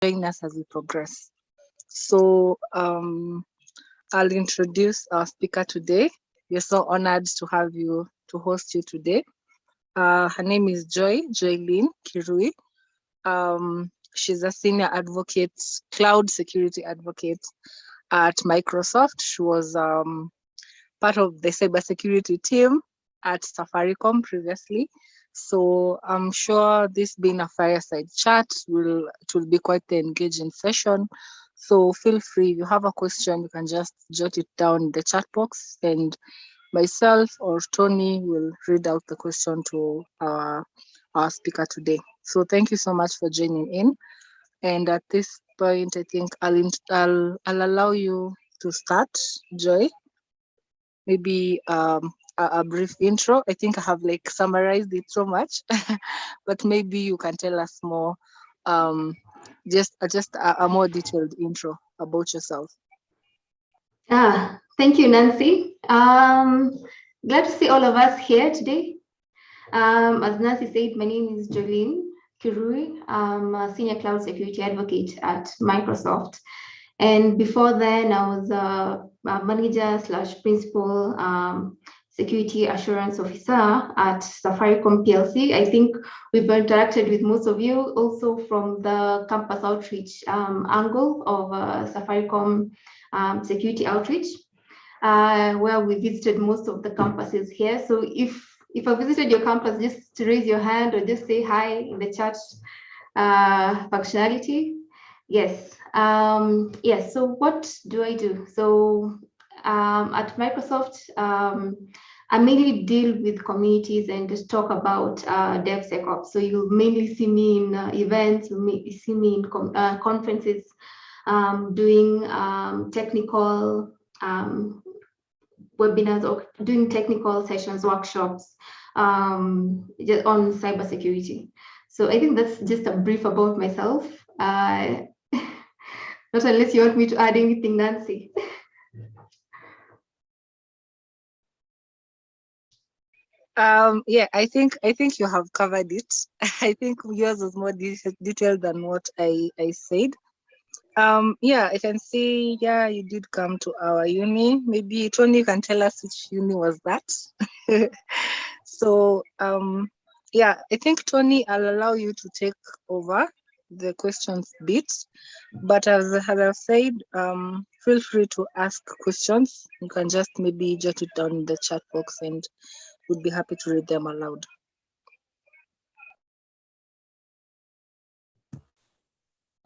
join us as we progress. So I'll introduce our speaker today. We're so honored to have you, to host you today. Her name is Joylene Kirui. She's a senior advocate, cloud security advocate at Microsoft. She was part of the cybersecurity team at Safaricom previously. So I'm sure this being a fireside chat it will be quite an engaging session. So feel free, if you have a question, you can just jot it down in the chat box, and myself or Tony will read out the question to our speaker today. So thank you so much for joining in. And at this point, I think I'll allow you to start, Joy. Maybe a brief intro. I think I have like summarized it so much, but maybe you can tell us more, just a more detailed intro about yourself. Thank you, Nancy. Glad to see all of us here today. As Nancy said, my name is Joylene Kirui. I'm a senior cloud security advocate at Microsoft. And before then, I was a manager / principal security assurance officer at Safaricom PLC. I think we've interacted with most of you also from the campus outreach angle of Safaricom security outreach, where we visited most of the campuses here. So if I visited your campus, just to raise your hand or just say hi in the chat functionality. Yes. Yes. So what do I do? So at Microsoft, I mainly deal with communities and just talk about DevSecOps. So you'll mainly see me in events, you'll mainly see me in conferences, doing technical webinars or doing technical sessions, workshops on cybersecurity. So I think that's just a brief about myself. Not unless you want me to add anything, Nancy. Yeah, I think you have covered it. I think yours was more detailed than what I said. Yeah, I can see, yeah, you did come to our uni. Maybe Tony, you can tell us which uni was that. So yeah, I think Tony, I'll allow you to take over the questions bit, but as I've said, feel free to ask questions. You can just maybe jot it down in the chat box and we'd be happy to read them aloud.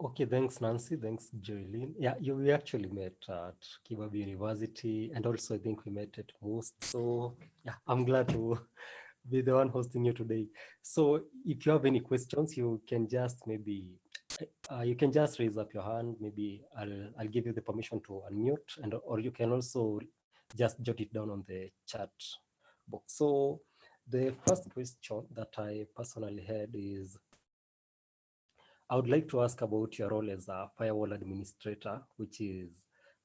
Okay, thanks, Nancy. Thanks, Joylene. Yeah, we actually met at Kibabi University, and also I think we met at MOST. So yeah, I'm glad to be the one hosting you today. So if you have any questions, you can just maybe you can just raise up your hand. Maybe I'll give you the permission to unmute, and or you can also just jot it down on the chat box. So the first question that I personally had is, I would like to ask about your role as a firewall administrator, which is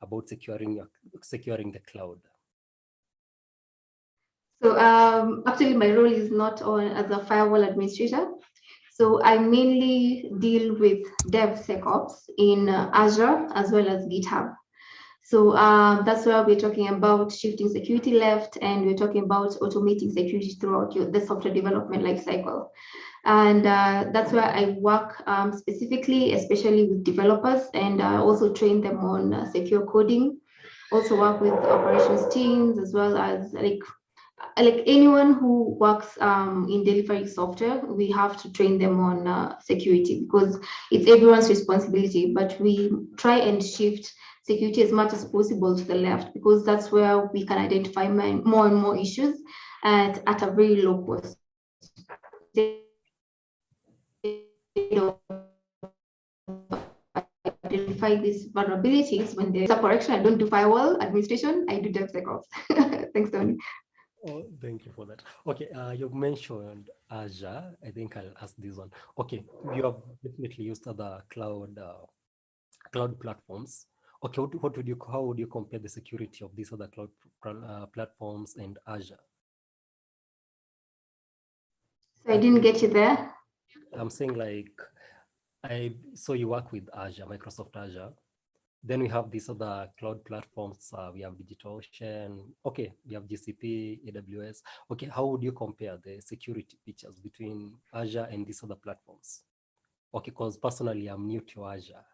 about securing the cloud. So actually, my role is not as a firewall administrator. So I mainly deal with DevSecOps in Azure as well as GitHub. So that's where we're talking about shifting security left, and we're talking about automating security throughout the software development lifecycle. And that's where I work specifically, especially with developers, and also train them on secure coding. Also work with operations teams, as well as like anyone who works in delivery software. We have to train them on security because it's everyone's responsibility. But we try and shift security as much as possible to the left, because that's where we can identify more and more issues at a very low cost. Identify these vulnerabilities when there's a correction. I don't do firewall administration, I do DevSecOps. Thanks, Tony. Oh, thank you for that. Okay, you've mentioned Azure. I think I'll ask this one. Okay, you have definitely used other cloud platforms. Okay, how would you compare the security of these other cloud platforms and Azure? So I didn't get you there. I'm saying, like, So you work with Azure, Microsoft Azure. Then we have these other cloud platforms. We have DigitalOcean. Okay, we have GCP, AWS. Okay, how would you compare the security features between Azure and these other platforms? Okay, because personally, I'm new to Azure.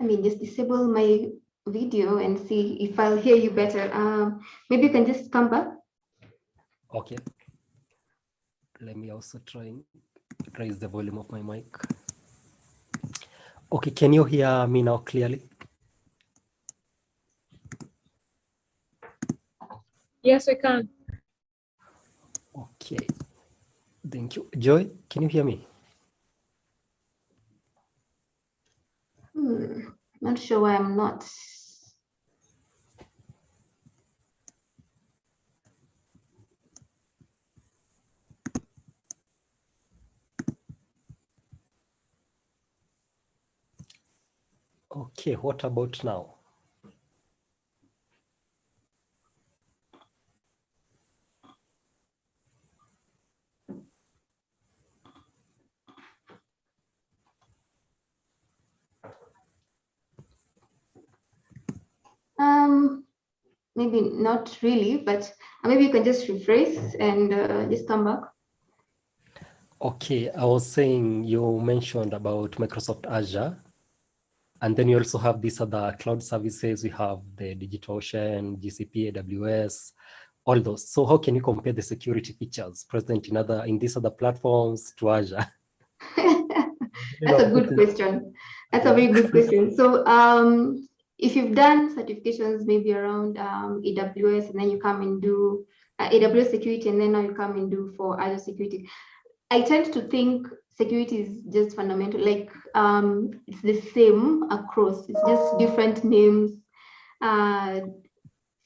I mean, just disable my video and see if I'll hear you better. Maybe you can just come back. Okay. Let me also try and raise the volume of my mic. Okay, can you hear me now clearly? Yes, we can. Okay, thank you. Joy, can you hear me? Not sure why I'm not. Okay, what about now? Maybe not really, but maybe you can just rephrase and just come back. Okay, I was saying you mentioned about Microsoft Azure, and then you also have these other cloud services. We have the DigitalOcean, GCP, AWS, all those. So how can you compare the security features present in these other platforms to Azure? That's a good question. That's a very good question. So if you've done certifications maybe around AWS, and then you come and do AWS security, and then now you come and do for Azure security, I tend to think security is just fundamental, like it's the same across, it's just different names,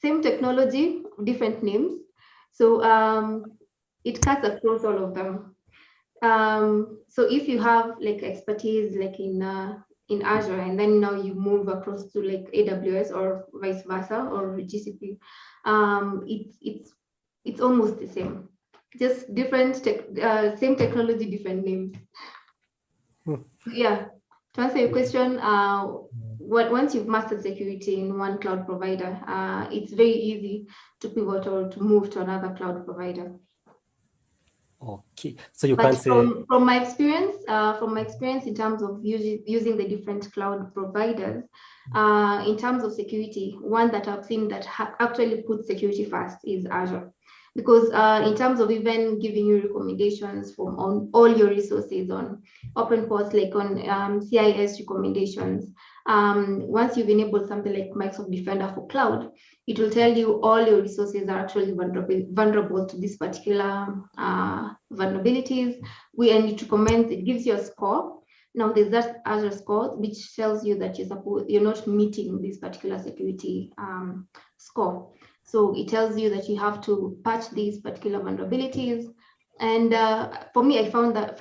same technology, different names. So it cuts across all of them. So if you have like expertise like in Azure, and then now you move across to like AWS or vice versa or GCP, it's almost the same, just different same technology, different names. Yeah, to answer your question, once you've mastered security in one cloud provider, it's very easy to pivot or to move to another cloud provider. Okay, so you But can say from my experience in terms of using the different cloud providers, in terms of security, one that I've seen that actually puts security first is Azure, because in terms of even giving you recommendations from on all your resources on open ports, like on CIS recommendations, once you've enabled something like Microsoft Defender for Cloud, it will tell you all your resources are actually vulnerable to this particular vulnerabilities. And it recommends, it gives you a score. Now there's that Azure score, which tells you that you're not meeting this particular security score. So it tells you that you have to patch these particular vulnerabilities. And for me, I find that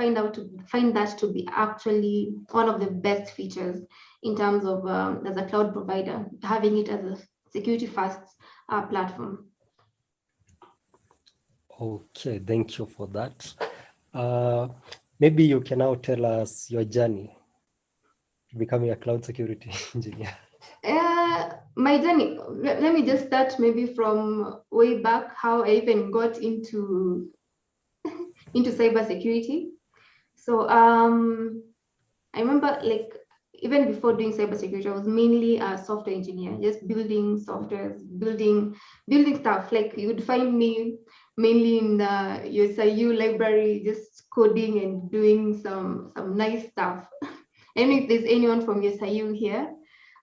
to be actually one of the best features in terms of as a cloud provider, having it as a security first platform. okay, thank you for that. Maybe you can now tell us your journey to becoming a cloud security engineer. My journey, let me just start maybe from way back, how I even got into cybersecurity. So I remember, like, even before doing cybersecurity, I was mainly a software engineer, just building software, building stuff. Like, you would find me mainly in the USIU library, just coding and doing some nice stuff. I don't know if there's anyone from USIU here,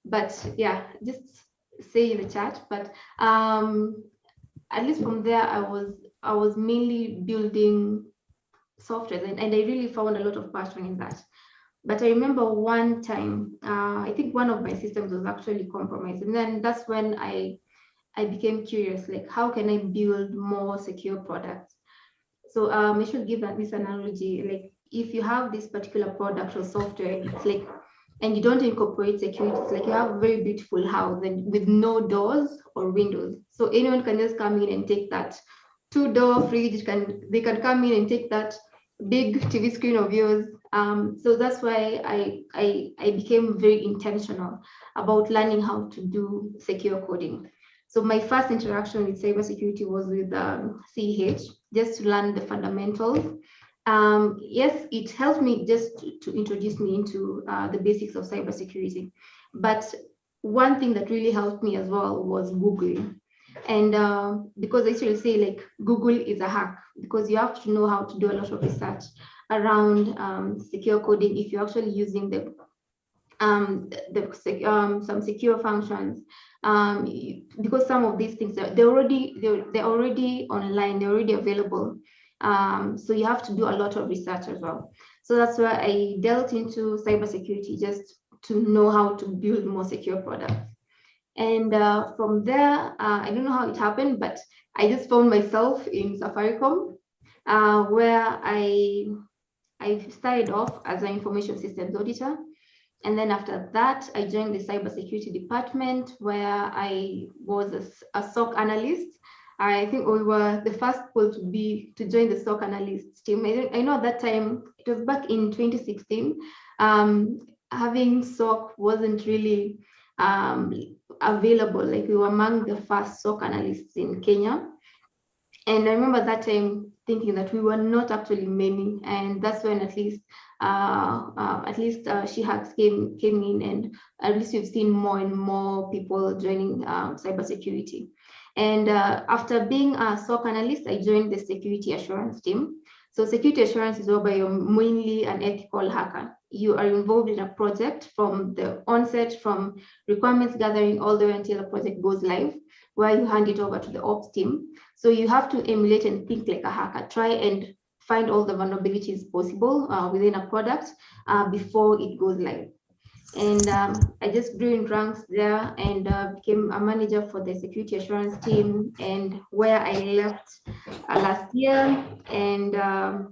but yeah, just say in the chat. But at least from there, I was mainly building software, and I really found a lot of passion in that. But I remember one time, I think one of my systems was actually compromised. And then that's when I became curious, like, how can I build more secure products? So I should give this analogy, like, if you have this particular product or software, it's like, and you don't incorporate security, it's like you have a very beautiful house and with no doors or windows. So anyone can just come in and take that 2-door fridge, they can come in and take that big TV screen of yours. So that's why I became very intentional about learning how to do secure coding. So my first interaction with cybersecurity was with CH, just to learn the fundamentals. Yes, it helped me just to introduce me into the basics of cybersecurity. But one thing that really helped me as well was Googling. And because I usually say like Google is a hack, because you have to know how to do a lot of research around secure coding if you're actually using some secure functions, because some of these things they're already online, they're already available. So you have to do a lot of research as well. So that's why I delved into cybersecurity, just to know how to build more secure products. And from there, I don't know how it happened, but I just found myself in Safaricom, where I started off as an information systems auditor. And then after that, I joined the cybersecurity department, where I was a SOC analyst. I think we were the first people to join the SOC analyst team. I know at that time, it was back in 2016, having SOC wasn't really available. Like, we were among the first SOC analysts in Kenya. And I remember that time thinking that we were not actually many, and that's when at least SheHacks came in, and at least we've seen more and more people joining cybersecurity. And after being a SOC analyst, I joined the security assurance team. So security assurance is whereby you're mainly an ethical hacker. You are involved in a project from the onset, from requirements gathering all the way until the project goes live, where you hand it over to the ops team. So you have to emulate and think like a hacker, try and find all the vulnerabilities possible within a product before it goes live. And I just grew in ranks there, and became a manager for the security assurance team, and where I left last year. And I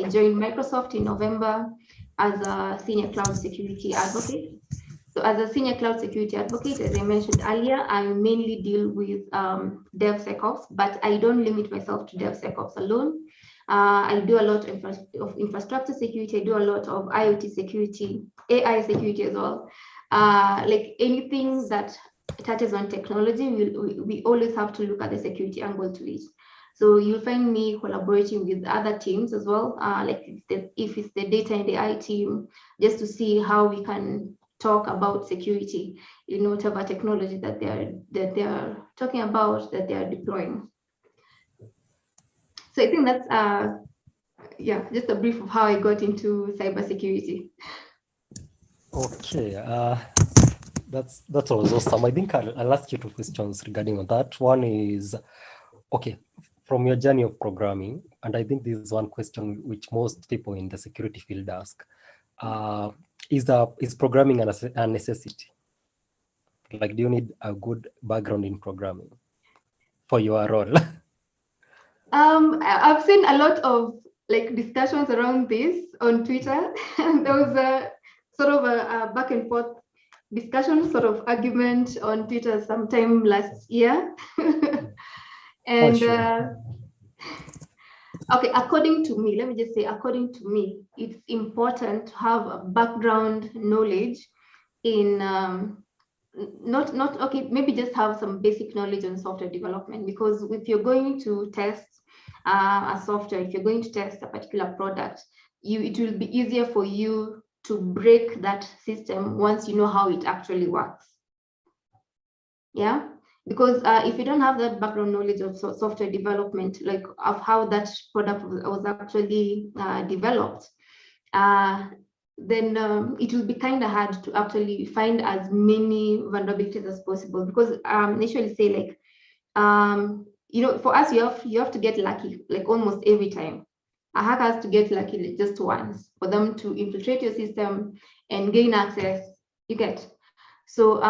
joined Microsoft in November as a senior cloud security advocate. So as a senior cloud security advocate, as I mentioned earlier, I mainly deal with DevSecOps, but I don't limit myself to DevSecOps alone. I do a lot of infrastructure security. I do a lot of IoT security, AI security as well. Like anything that touches on technology, we always have to look at the security angle to it. So you'll find me collaborating with other teams as well, like if it's the data and the AI team, just to see how we can talk about security in whatever technology that they are talking about, that they are deploying. So I think that's yeah, just a brief of how I got into cybersecurity. Okay, that was awesome. I think I'll ask you two questions regarding on that. One is, okay, from your journey of programming, and I think this is one question which most people in the security field ask, is programming a necessity? Like, do you need a good background in programming for your role? I've seen a lot of like discussions around this on Twitter. There was a sort of a back and forth discussion, sort of argument on Twitter sometime last year. And sure. Okay, according to me, let me just say, according to me, it's important to have a background knowledge in okay, maybe just have some basic knowledge on software development, because if you're going to test a software, if you're going to test a particular product, it will be easier for you to break that system once you know how it actually works. Yeah, because if you don't have that background knowledge of software development, like of how that product was actually developed, then it will be kind of hard to actually find as many vulnerabilities as possible. Because initially say like, for us, you have to get lucky like almost every time. A hacker has to get lucky just once for them to infiltrate your system and gain access. You get. So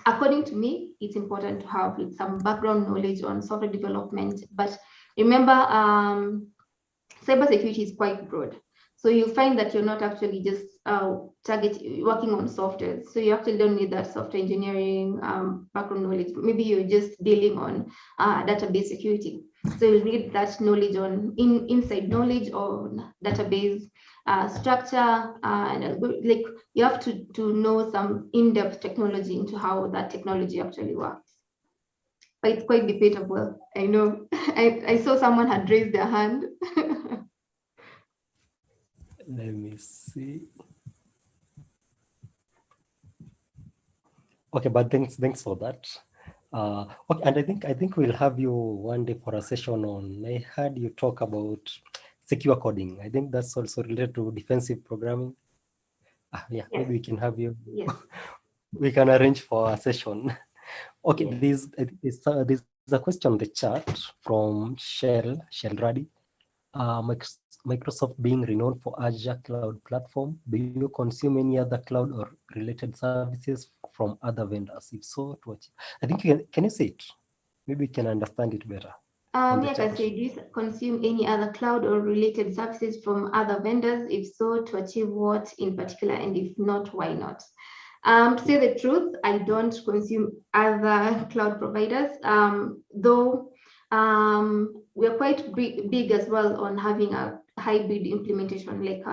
according to me, it's important to have some background knowledge on software development. But remember, cybersecurity is quite broad. So you'll find that you're not actually just working on software. So you actually don't need that software engineering background knowledge. Maybe you're just dealing on database security. So you'll need that knowledge on inside knowledge on database structure, and like you have to know some in-depth technology into how that technology actually works. But it's quite debatable. I know. I saw someone had raised their hand. Let me see. Okay, but thanks for that. Okay, and I think we'll have you one day for a session on. I heard you talk about secure coding. I think that's also related to defensive programming. Yeah, Yes. maybe we can have you. Yes. We can arrange for a session. Okay, Yes. there's a question in the chat from Shell Ruddy. Microsoft being renowned for Azure cloud platform, do you consume any other cloud or related services from other vendors? If so, to achieve, I think can you say it? Maybe we can understand it better. Yeah, I can say, do you consume any other cloud or related services from other vendors? If so, to achieve what in particular? And if not, why not? To say the truth, I don't consume other cloud providers, though we're quite big as well on having a hybrid implementation. Like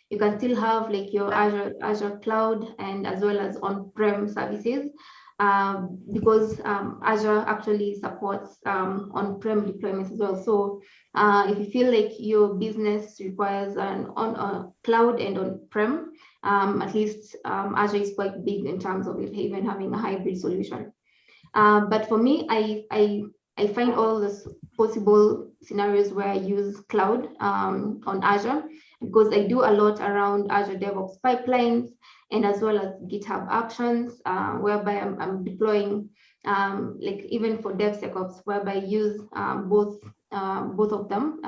you can still have like your Azure cloud and as well as on-prem services. Because Azure actually supports on-prem deployments as well. So if you feel like your business requires an on cloud and on-prem, at least Azure is quite big in terms of it even having a hybrid solution. But for me, I find all the possible scenarios where I use cloud on Azure, because I do a lot around Azure DevOps pipelines and as well as GitHub Actions, whereby I'm deploying, like even for DevSecOps, whereby I use both of them,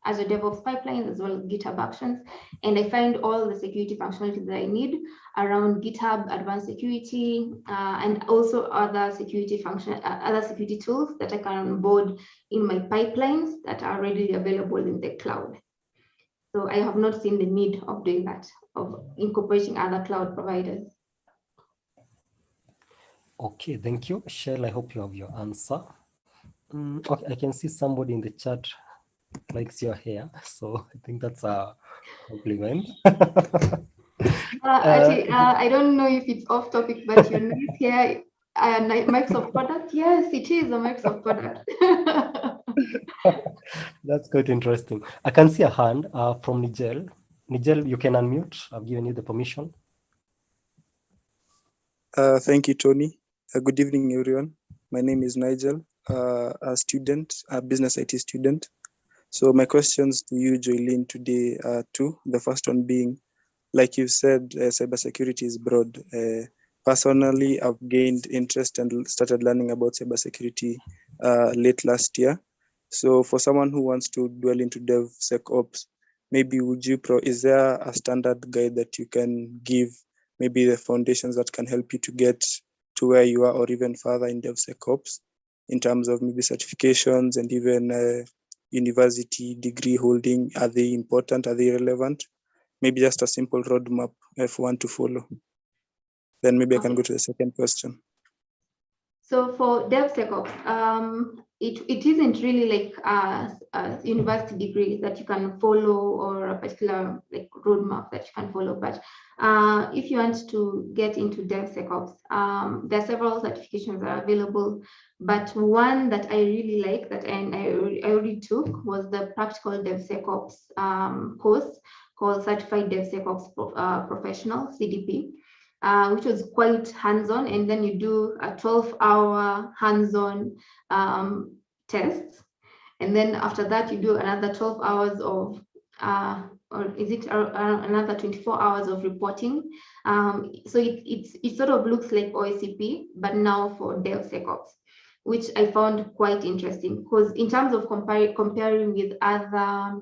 Azure DevOps pipelines as well as GitHub Actions, and I find all the security functionality that I need around GitHub Advanced Security, and also other security tools that I can onboard in my pipelines that are readily available in the cloud. So I have not seen the need of doing that, of incorporating other cloud providers. Okay, thank you, Shell. I hope you have your answer. Okay, I can see somebody in the chat likes your hair, so I think that's a compliment. Actually, I don't know if it's off topic, but your nice hair, Microsoft product. Yes, it is a Microsoft product. That's quite interesting. I can see a hand from Nigel. Nigel, you can unmute. I've given you the permission. Thank you, Tony. Good evening, everyone. My name is Nigel, a student, a business IT student. So my questions to you, Joylene, today are two. The first one being, like you said, cybersecurity is broad. Personally, I've gained interest and started learning about cybersecurity late last year. So for someone who wants to dwell into DevSecOps, maybe is there a standard guide that you can give, maybe the foundations that can help you to get to where you are or even further in DevSecOps in terms of maybe certifications and even university degree holding? Are they important? Are they relevant? Maybe just a simple roadmap if one to follow. Then maybe I can go to the second question. So for DevSecOps, it isn't really like a university degree that you can follow or a particular like roadmap that you can follow. But if you want to get into DevSecOps, there are several certifications that are available. But one that I really like that I already took was the Practical DevSecOps course called Certified DevSecOps Professional, CDP. Which was quite hands-on, and then you do a 12-hour hands-on test, and then after that you do another 12 hours of or is it another 24 hours of reporting. So it sort of looks like OSCP, but now for DevSecOps, which I found quite interesting, because in terms of comparing with other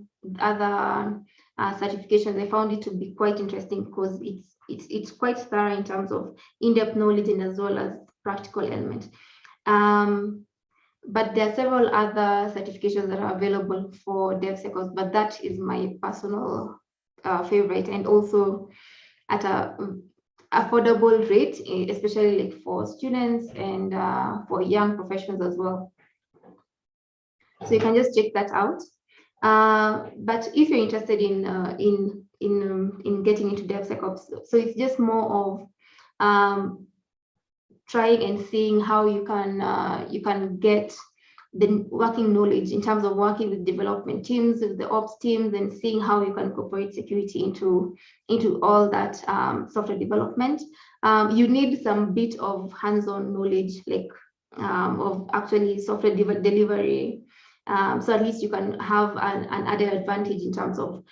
certifications, I found it to be quite interesting because it's quite thorough in terms of in-depth knowledge and as well as practical element. But there are several other certifications that are available for DevSecOps, but that is my personal favorite, and also at a affordable rate, especially like for students and for young professionals as well. So you can just check that out. But if you're interested in getting into DevSecOps, so it's just more of trying and seeing how you can get the working knowledge in terms of working with development teams, with the ops teams, and seeing how you can incorporate security into all that software development. You need some bit of hands-on knowledge, like of actually software delivery. So at least you can have an added advantage in terms of,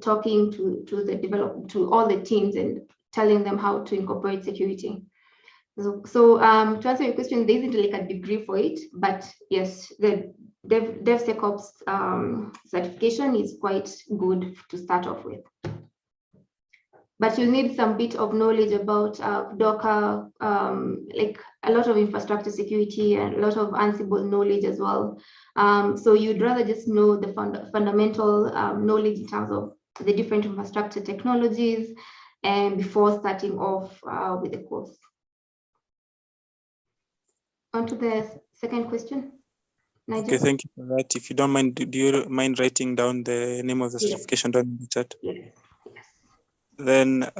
talking to all the teams and telling them how to incorporate security. So to answer your question, there isn't like a degree for it, but yes, the DevSecOps certification is quite good to start off with. But you need some bit of knowledge about Docker, like a lot of infrastructure security and a lot of Ansible knowledge as well. So you'd rather just know the fundamental knowledge in terms of the different infrastructure technologies, and before starting off with the course. On to the second question, Nigel. Okay, thank you for that. If you don't mind, do you mind writing down the name of the Yes. certification down in the chat? Yes. Then,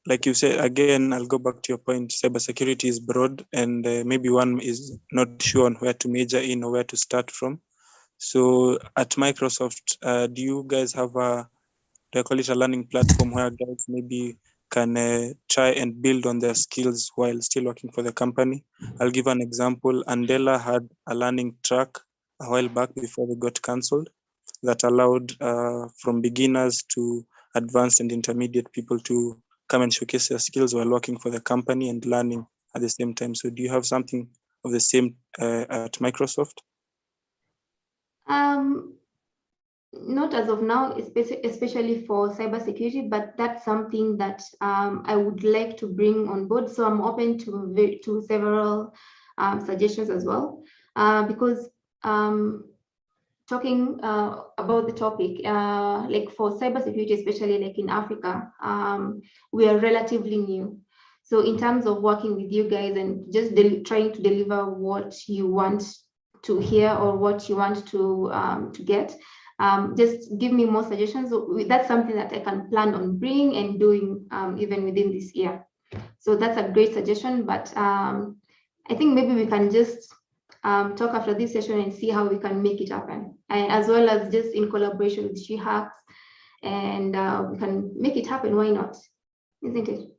like you said, again, I'll go back to your point. Cybersecurity is broad, and maybe one is not sure on where to major in or where to start from. So at Microsoft, do you guys have do I call it a learning platform where guys maybe can try and build on their skills while still working for the company? I'll give an example. Andela had a learning track a while back before they got cancelled that allowed from beginners to advanced and intermediate people to come and showcase their skills while working for the company and learning at the same time. So do you have something of the same at Microsoft? Not as of now, especially for cybersecurity, but that's something that I would like to bring on board. So I'm open to several suggestions as well, because talking about the topic, like for cybersecurity, especially like in Africa, we are relatively new. So in terms of working with you guys and just trying to deliver what you want to hear or what you want to get, just give me more suggestions. So that's something that I can plan on bringing and doing even within this year. So that's a great suggestion, but I think maybe we can just talk after this session and see how we can make it happen, and as well as just in collaboration with SheHacks, and we can make it happen. Why not? Isn't it?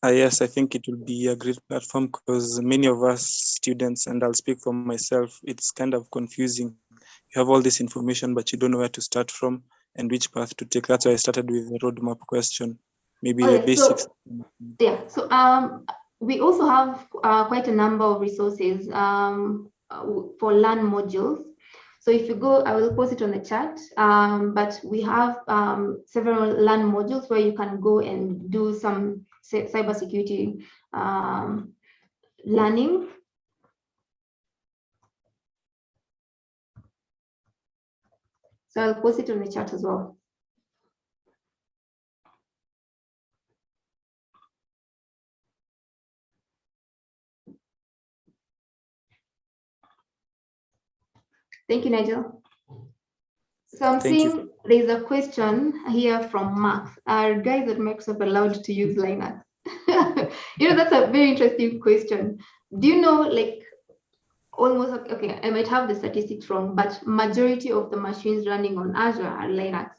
Yes, I think it will be a great platform because many of us students, and I'll speak for myself, it's kind of confusing. You have all this information, but you don't know where to start from and which path to take. That's why I started with the roadmap question, maybe the basics. So we also have quite a number of resources for Learn modules. So if you go, I will post it on the chat, but we have several Learn modules where you can go and do some cybersecurity learning. So I'll post it on the chat as well. Thank you, Nigel. So I'm seeing there's a question here from Max. Are guys at Microsoft allowed to use Linux? That's a very interesting question. Do you know, like, almost, okay, I might have the statistics wrong, but majority of the machines running on Azure are Linux.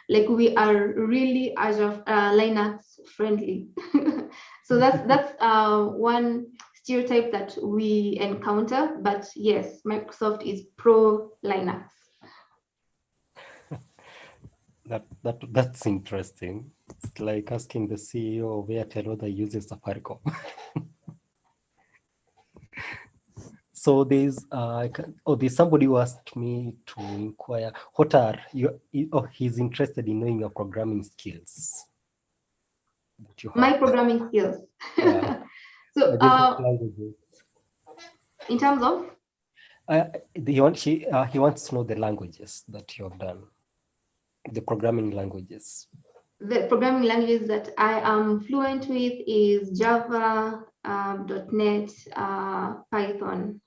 Like, we are really Azure Linux friendly. So that's one stereotype that we encounter, but yes, Microsoft is pro Linux. That's interesting. It's like asking the CEO of Airtel whether he uses Safaricom. So there's somebody who asked me to inquire what are you. Oh, he's interested in knowing your programming skills. That you have. My programming skills. Yeah. So languages. In terms of. He wants to know the languages that you have done. The programming languages. The programming languages that I am fluent with is Java, .NET, Python.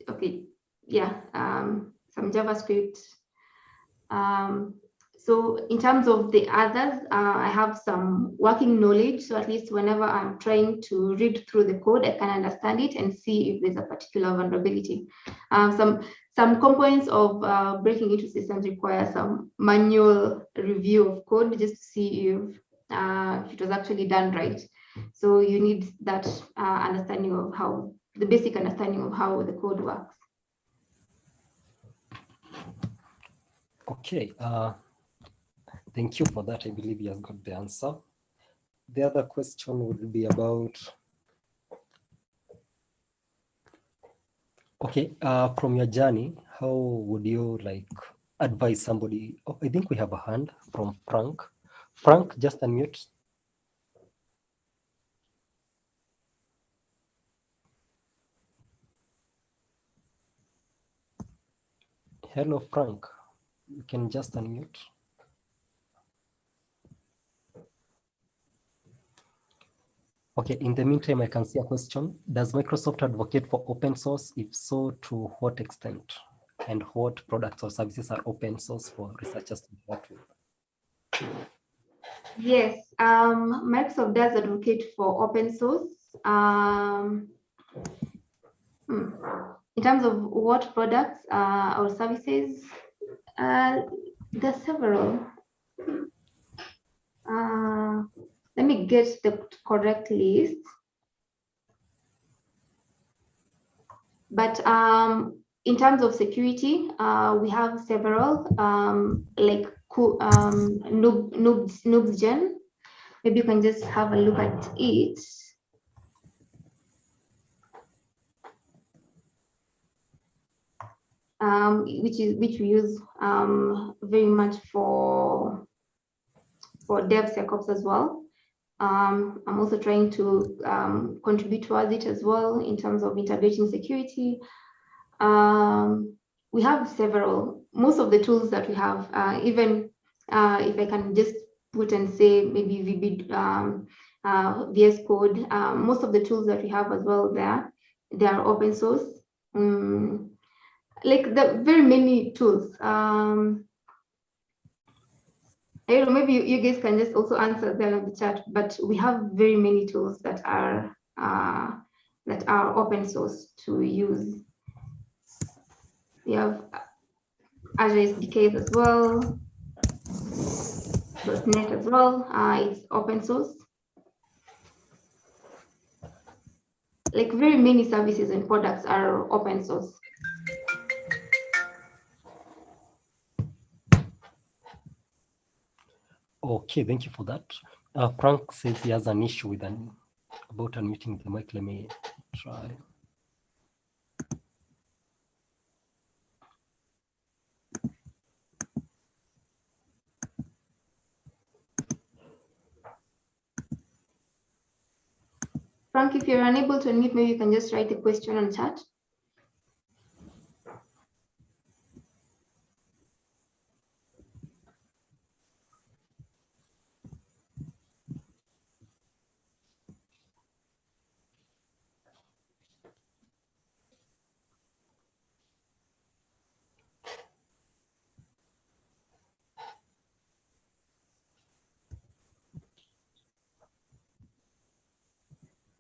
Okay, yeah, some JavaScript. So in terms of the others, I have some working knowledge. So at least whenever I'm trying to read through the code, I can understand it and see if there's a particular vulnerability. Some components of breaking into systems require some manual review of code just to see if it was actually done right. So you need that understanding of how, the basic understanding of how the code works. Okay, thank you for that. I believe you have got the answer. The other question would be about, okay, from your journey, how would you like advise somebody? Oh, I think we have a hand from Frank. Frank, just unmute. Hello, Frank. You can just unmute. Okay, in the meantime, I can see a question. Does Microsoft advocate for open source? If so, to what extent? And what products or services are open source for researchers to work with? Yes, Microsoft does advocate for open source. In terms of what products or services, there are several. Let me get the correct list. But in terms of security, we have several, like Noobsgen. Maybe you can just have a look at it. Which we use very much for DevSecOps as well. I'm also trying to contribute towards it as well in terms of integrating security. We have several, most of the tools that we have, even if I can just put and say maybe VS Code, most of the tools that we have as well there, they are open source. Like the very many tools. I don't know, maybe you guys can just also answer them in the chat, but we have very many tools that are open source to use. We have Azure SDKs as well, .NET as well, it's open source. Like very many services and products are open source. Okay, thank you for that. Frank says he has an issue with about unmuting the mic. Let me try. Frank, if you're unable to unmute, maybe you can just write the question on chat.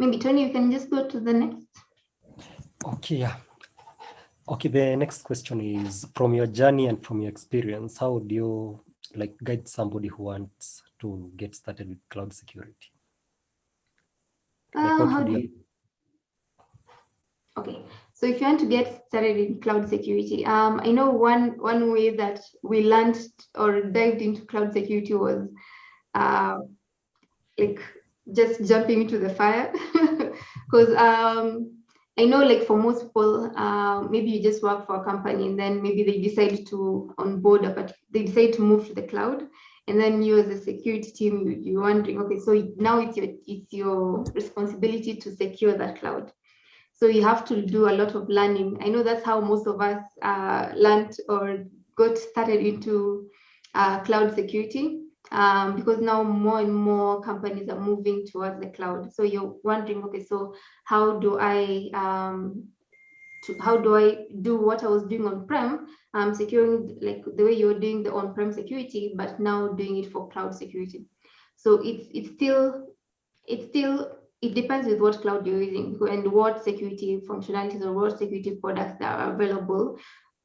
Maybe Tony, you can just go to the next. Okay, yeah. Okay, the next question is, from your journey and from your experience, how would you like guide somebody who wants to get started with cloud security? Okay, so if you want to get started in cloud security, I know one way that we learned or dived into cloud security was like just jumping into the fire, because I know like for most people, maybe you just work for a company and then maybe they decide to onboard, but they decide to move to the cloud, and then you as a security team, you're wondering, okay, so now it's your responsibility to secure that cloud. So you have to do a lot of learning. I know that's how most of us learned or got started into cloud security. because now more and more companies are moving towards the cloud. So you're wondering, okay, so how do I do what I was doing on-prem, securing like the way you're doing the on-prem security, but now doing it for cloud security. So it depends with what cloud you're using and what security functionalities or what security products that are available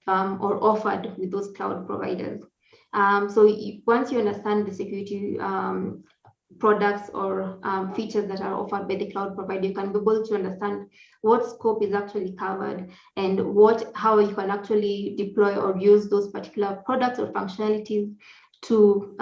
or offered with those cloud providers. Once you understand the security products or features that are offered by the cloud provider, you can be able to understand what scope is actually covered and how you can actually deploy or use those particular products or functionalities to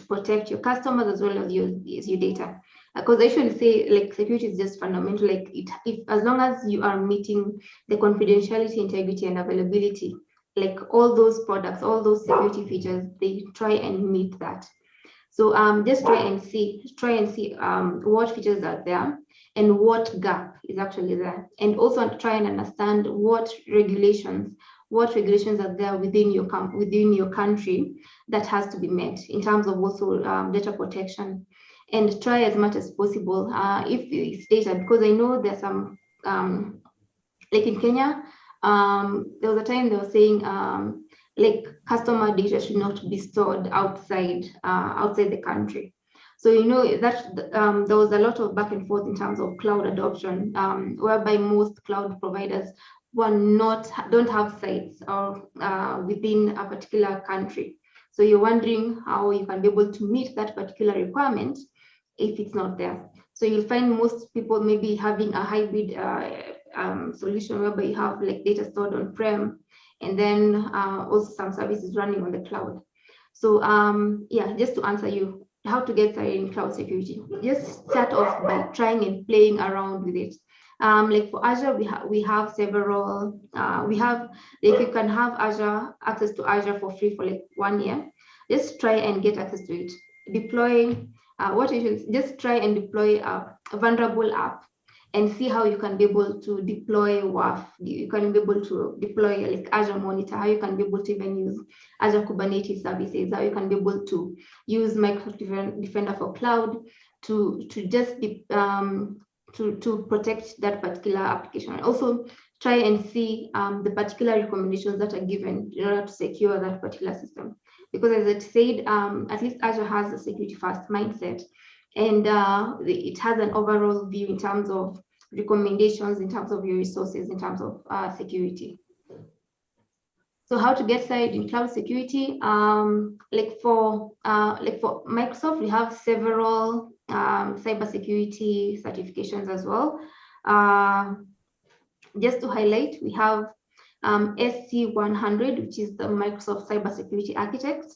protect your customers as well as your data. Because I should say, like, security is just fundamental. Like, if as long as you are meeting the confidentiality, integrity, and availability, like all those products, all those security features, they try and meet that. So just try and see what features are there and what gap is actually there, and also try and understand what regulations are there within your country that has to be met in terms of also data protection. And try as much as possible if it's data, because I know there's some like in Kenya, there was a time they were saying like customer data should not be stored outside the country. So you know that there was a lot of back and forth in terms of cloud adoption, whereby most cloud providers don't have sites or within a particular country. So you're wondering how you can be able to meet that particular requirement if it's not there. So you'll find most people maybe having a hybrid solution whereby you have like data stored on-prem and then also some services running on the cloud. So yeah, just to answer you, how to get started in cloud security, just start off by trying and playing around with it. Like for Azure, we have several, like you can have access to Azure for free for like 1 year. Just try and get access to it. Deploy, just try and deploy a vulnerable app and see how you can be able to deploy WAF. You can be able to deploy like Azure Monitor, how you can be able to even use Azure Kubernetes services, how you can be able to use Microsoft Defender for Cloud to just to protect that particular application. Also, try and see the particular recommendations that are given in order to secure that particular system. Because as I said, at least Azure has a security first mindset, and it has an overall view in terms of recommendations, in terms of your resources, in terms of security. So how to get started in cloud security? Like for Microsoft, we have several cybersecurity certifications as well. Just to highlight, we have SC100, which is the Microsoft Cybersecurity Architect.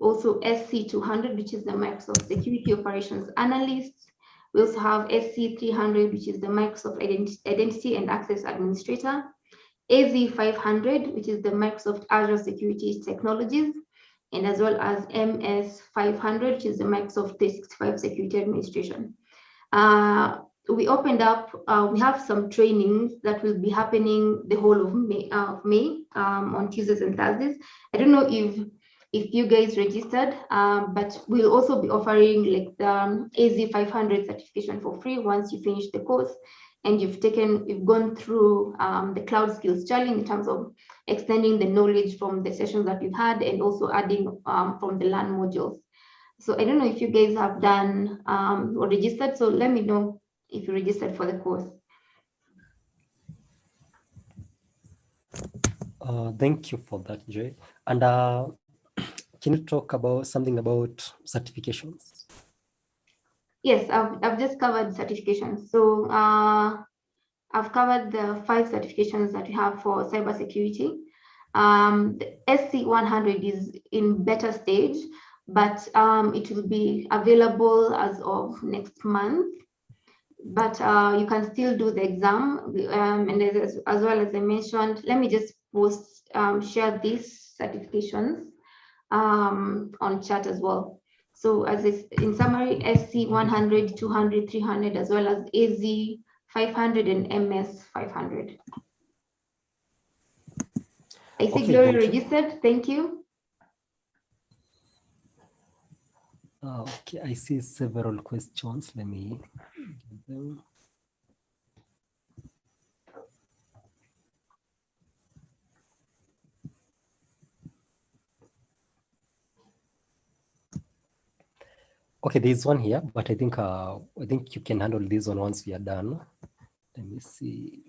Also SC200, which is the Microsoft Security Operations Analyst. We also have SC300, which is the Microsoft Identity and Access Administrator. AZ500, which is the Microsoft Azure Security Technologies, and as well as MS500, which is the Microsoft 365 Security Administration. We opened up, we have some trainings that will be happening the whole of May on Tuesdays and Thursdays. I don't know if you guys registered, but we'll also be offering like the AZ500 certification for free once you finish the course and you've gone through the cloud skills challenge in terms of extending the knowledge from the sessions that you've had and also adding from the Learn modules. So I don't know if you guys have done or registered, so let me know if you registered for the course. Thank you for that, Joy. And can you talk about something about certifications? Yes, I've just covered certifications. So I've covered the 5 certifications that we have for cybersecurity. The SC100 is in beta stage, but it will be available as of next month. But you can still do the exam, and as well as I mentioned, let me just share these certifications on chat as well. So as in summary, SC100, 200, 300, as well as AZ500 and MS500. I see Glory registered. Thank you. Okay, I see several questions. Let me give them. Okay, there's one here, but I think you can handle this one once we are done. Let me see.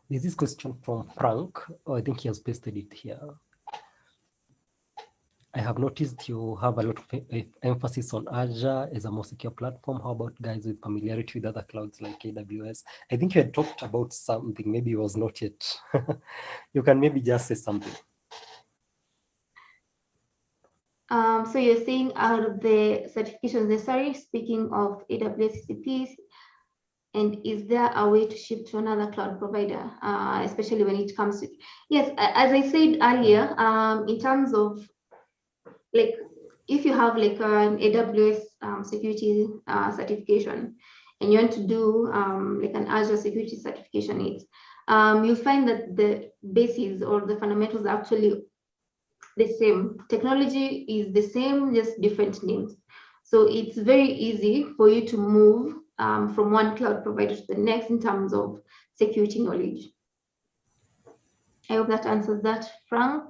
There's this question from Frank. Oh, I think he has pasted it here. I have noticed you have a lot of emphasis on Azure as a more secure platform. How about guys with familiarity with other clouds like AWS? I think you had talked about something, maybe it was not yet. You can maybe just say something. So you're saying out of the certifications necessary, speaking of AWS CCPs, and is there a way to shift to another cloud provider, especially when it comes to, yes, as I said earlier, in terms of like, if you have like an AWS security certification and you want to do like an Azure security certification, you'll find that the basis or the fundamentals are actually the same. Technology is the same, just different names. So it's very easy for you to move from one cloud provider to the next in terms of security knowledge. I hope that answers that, Frank.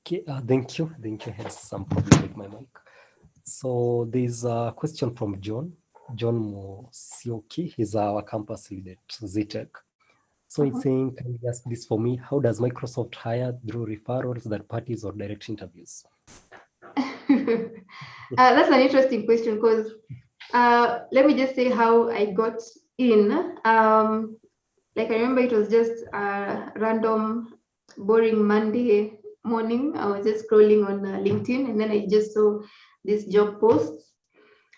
Okay, thank you. I had some problem with my mic. So there's a question from John Mosioki. He's our campus lead at ZTech. So it's saying, can you ask this for me? How does Microsoft hire through referrals, third parties, or direct interviews? That's an interesting question because let me just say how I got in. Like I remember it was just a random, boring Monday morning. I was just scrolling on LinkedIn and then I just saw this job post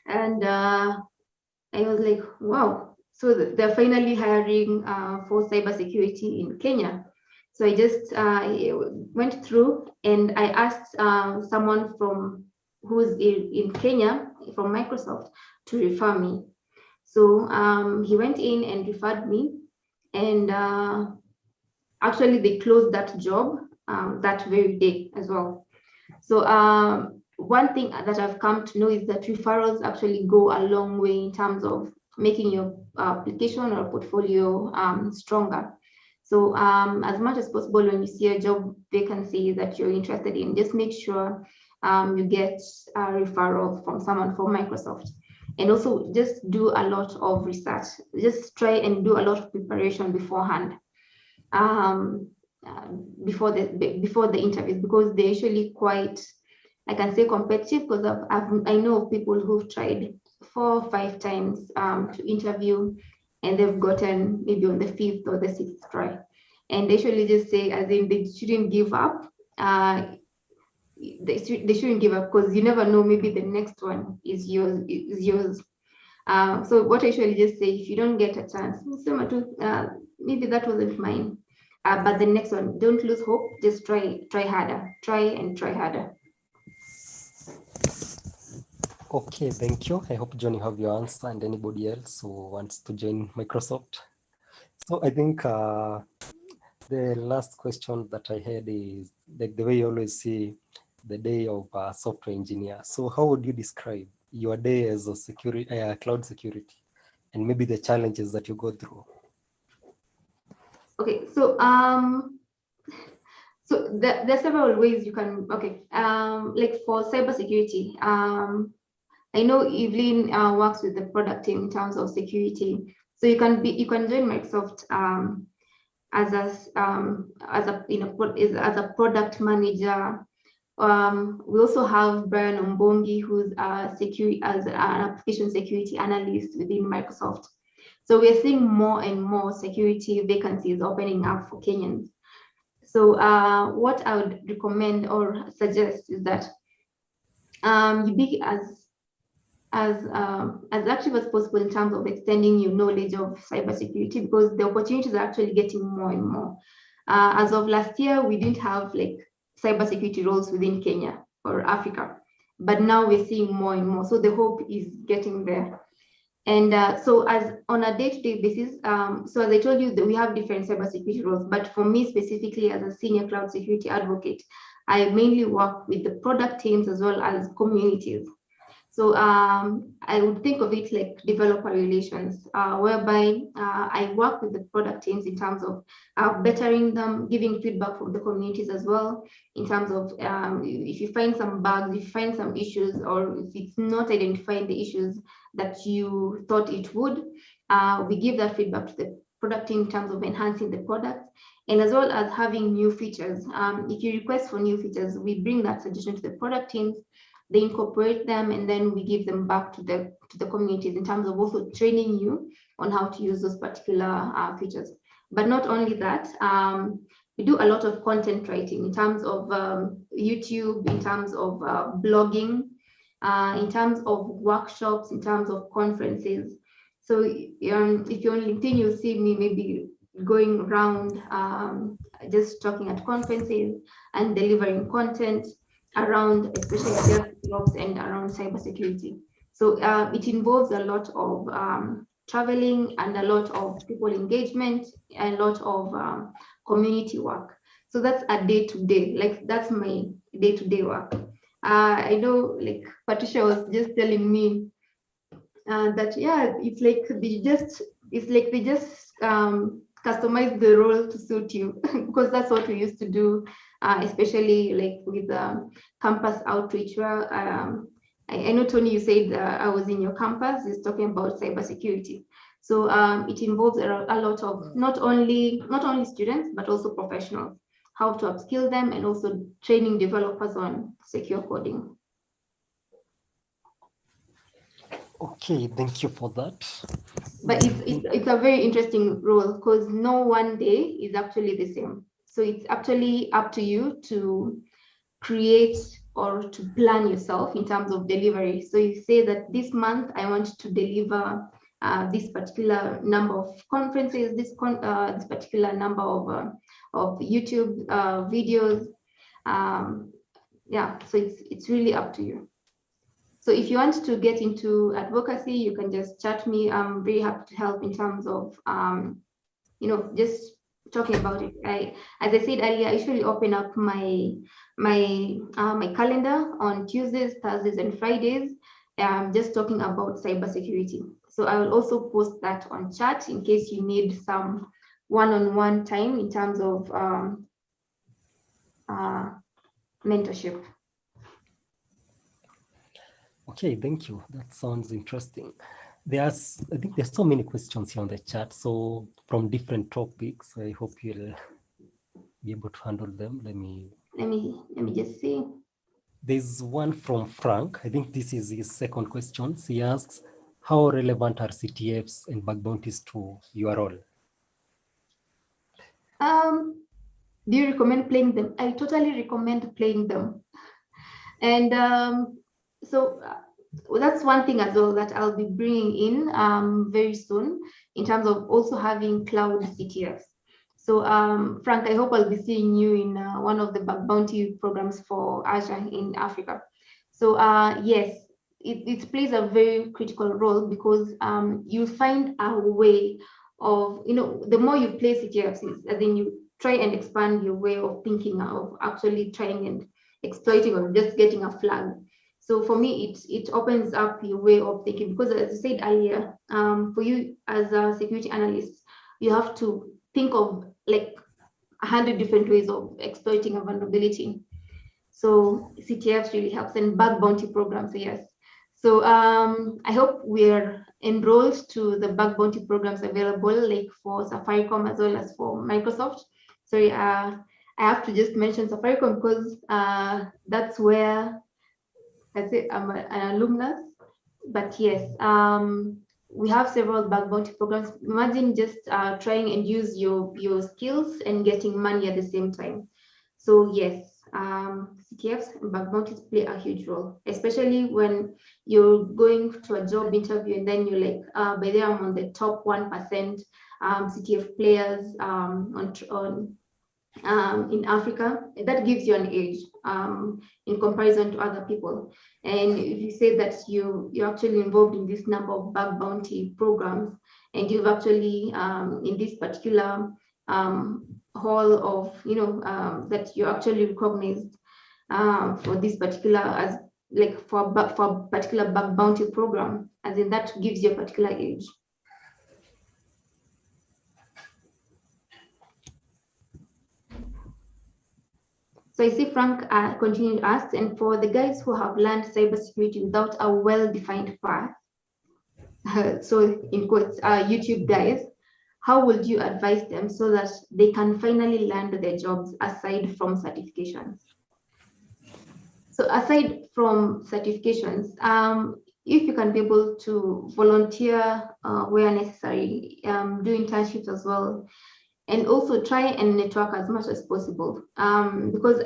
and I was like, wow. So they're finally hiring for cybersecurity in Kenya. So I just went through and I asked someone from who's in Kenya from Microsoft to refer me. So he went in and referred me, and actually they closed that job that very day as well. So one thing that I've come to know is that referrals actually go a long way in terms of making your application or portfolio stronger. So as much as possible, when you see a job vacancy that you're interested in, just make sure you get a referral from someone from Microsoft. And also just do a lot of research. Just try and do a lot of preparation beforehand, before the interviews, because they're usually quite, I can say, competitive, because I know of people who've tried 4 or 5 times to interview and they've gotten maybe on the 5th or the 6th try. And they usually just say, as in, they shouldn't give up. They shouldn't give up because you never know, maybe the next one is yours. So what I usually just say, if you don't get a chance, maybe that wasn't mine, but the next one, don't lose hope. Just try harder, try harder. Okay, thank you. I hope, John, you have your answer, and anybody else who wants to join Microsoft. So I think the last question that I had is, like, the way you always see the day of a software engineer. So how would you describe your day as a cloud security, and maybe the challenges that you go through? Okay, so there are several ways you can. Okay, like for cybersecurity, I know Evelyn works with the product team in terms of security. So you can join Microsoft as a product manager. We also have Brian Ombongi, who's as an application security analyst within Microsoft. So we're seeing more and more security vacancies opening up for Kenyans. So what I would recommend or suggest is that you be as active as possible in terms of extending your knowledge of cybersecurity, because the opportunities are actually getting more and more. As of last year, we didn't have like cybersecurity roles within Kenya or Africa. But now we're seeing more and more. So the hope is getting there. And so as on a day-to-day basis, so as I told you that we have different cybersecurity roles, but for me specifically as a senior cloud security advocate, I mainly work with the product teams as well as communities. So I would think of it like developer relations, whereby I work with the product teams in terms of bettering them, giving feedback from the communities as well, in terms of if you find some bugs, if you find some issues, or if it's not identifying the issues that you thought it would, we give that feedback to the product team in terms of enhancing the product, and as well as having new features. If you request for new features, we bring that suggestion to the product teams, they incorporate them, and then we give them back to the communities in terms of also training you on how to use those particular features. But not only that, we do a lot of content writing in terms of YouTube, in terms of blogging, in terms of workshops, in terms of conferences. So if you're on LinkedIn, you'll see me maybe going around just talking at conferences and delivering content around especially DevOps and around cybersecurity. So it involves a lot of traveling and a lot of people engagement and a lot of community work. So that's a day-to-day, like that's my day-to-day work. I know, like Patricia was just telling me that yeah, it's like they just customize the role to suit you because that's what we used to do, especially like with campus outreach. Where I know Tony, you said I was in your campus, is talking about cybersecurity. So it involves a lot of not only students but also professionals, how to upskill them, and also training developers on secure coding. Okay, thank you for that. But it's a very interesting role because no one day is actually the same. So it's actually up to you to create or to plan yourself in terms of delivery. So you say that this month I want to deliver this particular number of conferences, this particular number of YouTube videos. Yeah, so it's really up to you. So if you want to get into advocacy, you can just chat me. I'm very happy to help in terms of, just talking about it. As I said earlier, I usually open up my calendar on Tuesdays, Thursdays, and Fridays, just talking about cybersecurity. So I will also post that on chat in case you need some one-on-one time in terms of mentorship. Okay, thank you. That sounds interesting. I think there's so many questions here on the chat. So from different topics, I hope you'll be able to handle them. Let me just see. There's one from Frank. I think this is his second question. He asks, how relevant are CTFs and bug bounties to your role? Do you recommend playing them? I totally recommend playing them. And so that's one thing as well that I'll be bringing in very soon in terms of also having cloud CTFs. So Frank, I hope I'll be seeing you in one of the bug bounty programs for Azure in Africa. So yes, it plays a very critical role because you find a way of, the more you play CTFs, as in you try and expand your way of thinking of actually trying and exploiting or just getting a flag. So for me, it opens up your way of thinking because, as I said earlier, for you as a security analyst, you have to think of like 100 different ways of exploiting a vulnerability. So CTFs really helps, and bug bounty programs, yes. So I hope we're enrolled to the bug bounty programs available, like for Safaricom as well as for Microsoft. Sorry, I have to just mention Safaricom because that's where I say I'm an alumnus. But yes, we have several bug bounty programs. Imagine just trying and use your skills and getting money at the same time. So yes, CTFs and bug bounties play a huge role, especially when you're going to a job interview and then you're like, by there I'm on the top 1% CTF players on in Africa, that gives you an edge in comparison to other people. And if you say that you're actually involved in this number of bug bounty programs, and you've actually in this particular hall of, that you're actually recognized for this particular, as like for a particular bug bounty program, as in that gives you a particular edge. So I see Frank continued to ask, and for the guys who have learned cybersecurity without a well-defined path, so in quotes, YouTube guys, how would you advise them so that they can finally land their jobs aside from certifications? So aside from certifications, if you can be able to volunteer where necessary, do internships as well, and also try and network as much as possible. Because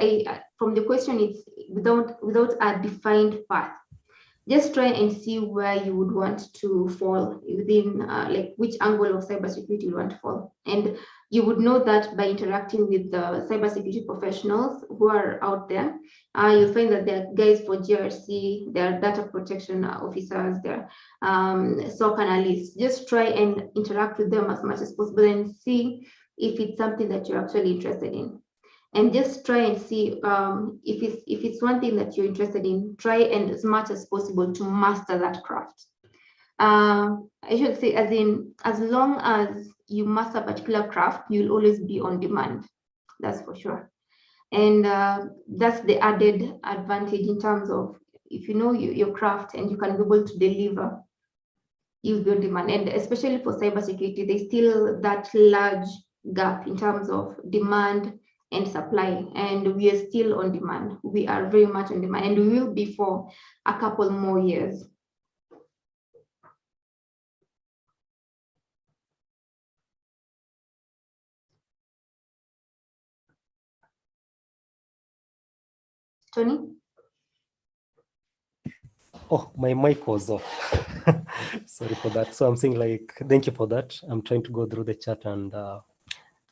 from the question, it's without a defined path. Just try and see where you would want to fall within, like which angle of cybersecurity you want to fall. And you would know that by interacting with the cybersecurity professionals who are out there. You'll find that there are guys for GRC, there are data protection officers, there are SOC analysts. Just try and interact with them as much as possible and see if it's something that you're actually interested in. And just try and see if it's one thing that you're interested in, try and as much as possible to master that craft. I should say, as long as you master a particular craft, you'll always be on demand, that's for sure. And that's the added advantage in terms of, if you know your craft and you can be able to deliver, you'll be on demand. And especially for cybersecurity, there's still that large gap in terms of demand and supply, and we are still on demand. We are very much on demand, and we will be for a couple more years. Tony? Oh, my mic was off. Sorry for that. So I'm saying, like, thank you for that. I'm trying to go through the chat and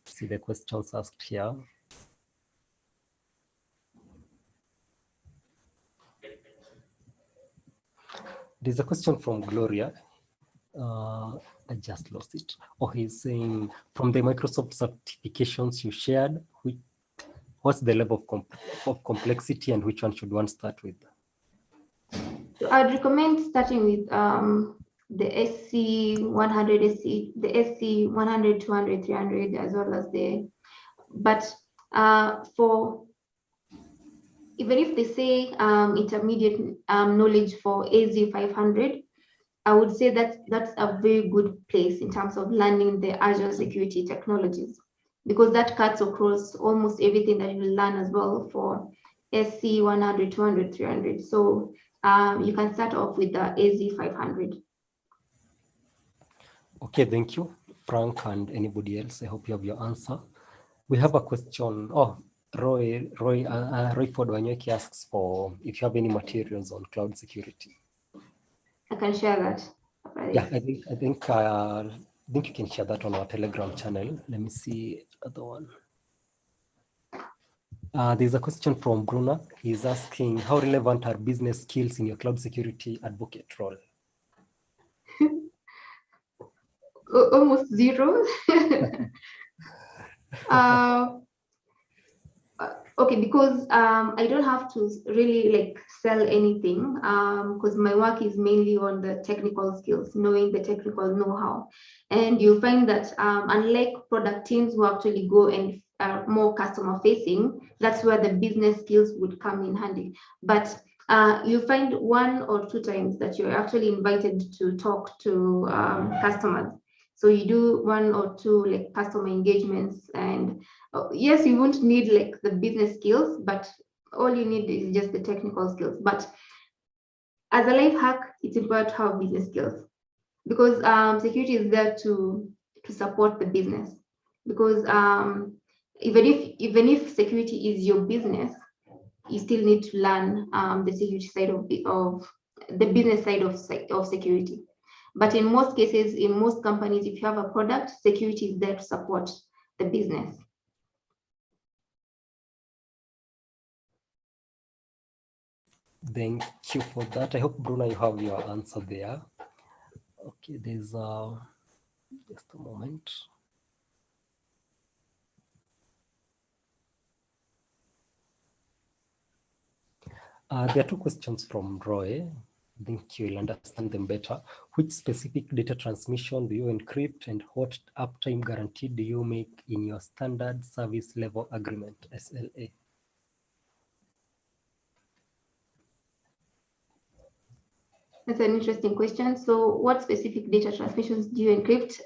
see the questions asked here. There's a question from Gloria. I just lost it. Oh, he's saying, from the Microsoft certifications you shared, what's the level of complexity and which one should one start with? So I'd recommend starting with the SC 100, the SC 100, 200, 300, as well as but for, even if they say intermediate knowledge for AZ 500, I would say that that's a very good place in terms of learning the Azure security technologies, because that cuts across almost everything that you learn as well for SC 100, 200, 300. So you can start off with the AZ 500. Okay, thank you, Frank, and anybody else. I hope you have your answer. We have a question. Oh, Roy Ford Wanyeki asks for if you have any materials on cloud security. I can share that. Yeah, I think you can share that on our Telegram channel. Let me see the one. There's a question from Bruna. He's asking, how relevant are business skills in your cloud security advocate role? Almost zero. Okay, because I don't have to really like sell anything, because my work is mainly on the technical skills, knowing the technical know-how. And you'll find that unlike product teams who actually go and are more customer facing, that's where the business skills would come in handy. But you'll find 1 or 2 times that you're actually invited to talk to customers. So you do 1 or 2 like customer engagements, and yes, you won't need like the business skills, but all you need is just the technical skills. But as a life hack, it's important to have business skills, because security is there to support the business. Because even if security is your business, you still need to learn the security side of the business side of security. But in most cases, in most companies, if you have a product, security is there to support the business. Thank you for that. I hope, Bruna, you have your answer there. Okay, there's just a moment. There are two questions from Roy. I think you'll understand them better. Which specific data transmission do you encrypt, and what uptime guarantee do you make in your standard service level agreement, SLA? That's an interesting question. So what specific data transmissions do you encrypt?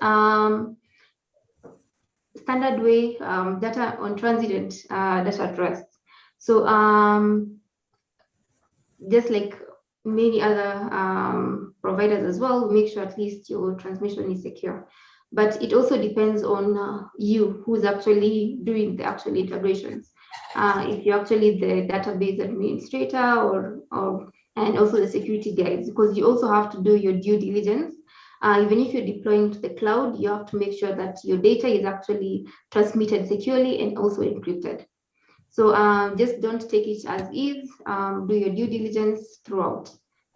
Standard way, data on transit and data at rest. So just like many other providers as well, make sure at least your transmission is secure. But it also depends on you, who's actually doing the actual integrations. If you're actually the database administrator and also the security guys, because you also have to do your due diligence. Even if you're deploying to the cloud, you have to make sure that your data is actually transmitted securely and also encrypted. So just don't take it as is, do your due diligence throughout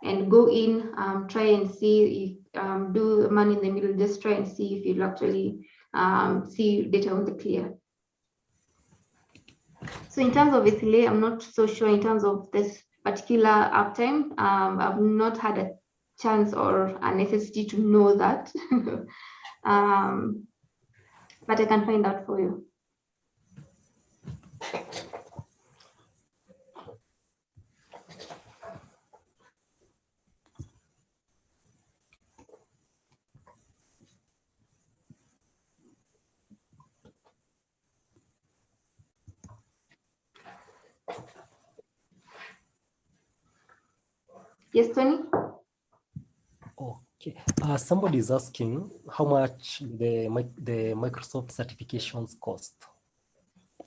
and go in, try and see if, do a man in the middle, just try and see if you'll actually see data on the clear. So in terms of SLA, I'm not so sure in terms of this particular uptime. I've not had a chance or a necessity to know that, but I can find out for you. Yes, Tony? Okay. Somebody is asking how much the Microsoft certifications cost.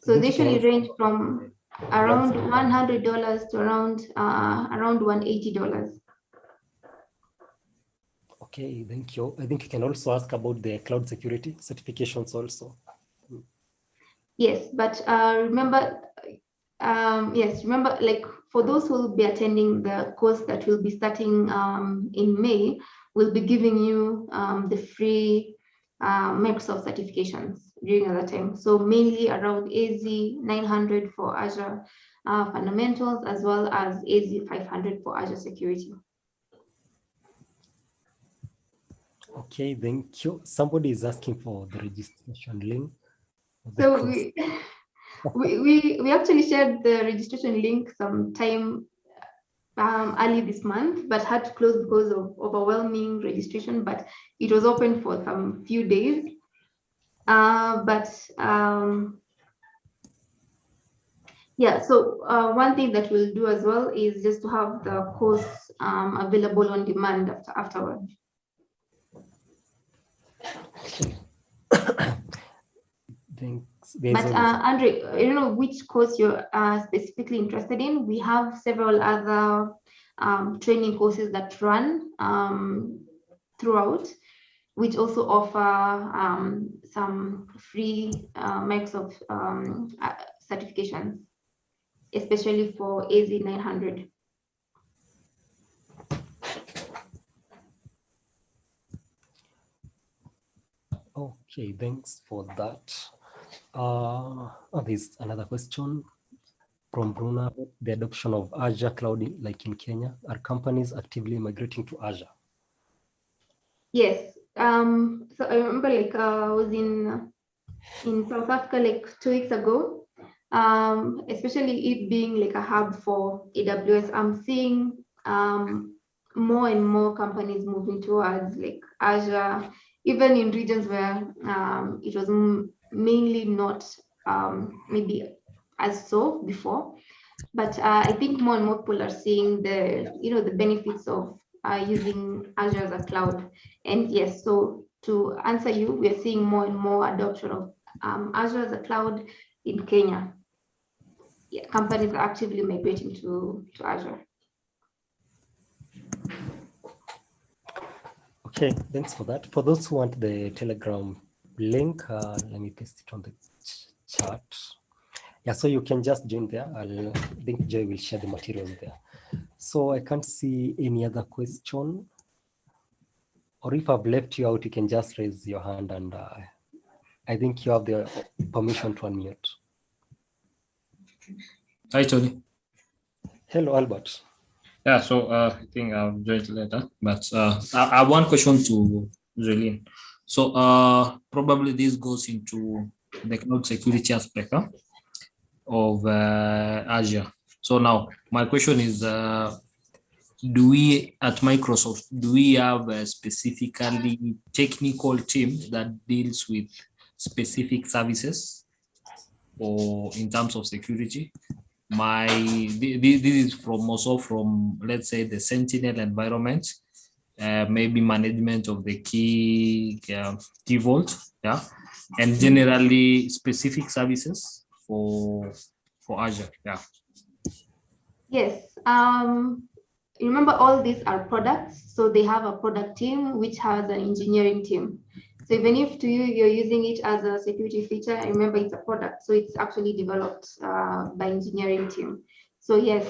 So they usually range from around $100 to around $180. Okay, thank you. I think you can also ask about the cloud security certifications also. Yes, but remember, like for those who will be attending the course that will be starting in May, we'll be giving you the free Microsoft certifications during that time. So mainly around AZ 900 for Azure fundamentals, as well as AZ 500 for Azure security. Okay, thank you. Somebody is asking for the registration link. So we actually shared the registration link sometime early this month, but had to close because of overwhelming registration, but it was open for some few days. Yeah, so one thing that we'll do as well is just to have the course available on demand afterward. Thanks. But Andre, I don't know which course you're specifically interested in. We have several other training courses that run throughout, which also offer some free Microsoft certifications, especially for AZ 900. Okay, thanks for that. There's another question from Bruna. The adoption of Azure cloud, like in Kenya, are companies actively migrating to Azure? Yes. So I remember, like, I was in South Africa like 2 weeks ago. Especially it being like a hub for AWS, I'm seeing more and more companies moving towards like Azure, even in regions where it was mainly not maybe as so before. But I think more and more people are seeing the benefits of using Azure as a cloud. And yes, so to answer you, we are seeing more and more adoption of Azure as a cloud in Kenya. Yeah, companies are actively migrating to Azure. Okay, thanks for that. For those who want the Telegram link, let me paste it on the chat. Yeah, so you can just join there. I think Joy will share the materials there. So I can't see any other question. Or if I've left you out, you can just raise your hand, and I think you have the permission to unmute. Hi, Tony. Hello, Albert. Yeah, so I think I'll join later, but I have one question to Jolene. So probably this goes into the cloud security aspect of Azure. So now my question is, do we at Microsoft, do we have a specifically technical team that deals with specific services or in terms of security? This is from also from, let's say, the Sentinel environment, maybe management of the key vault, yeah, and generally specific services for Azure, yeah. Yes. Remember, all these are products, so they have a product team which has an engineering team. So even if to you you're using it as a security feature, remember it's a product, so it's actually developed by engineering team. So yes,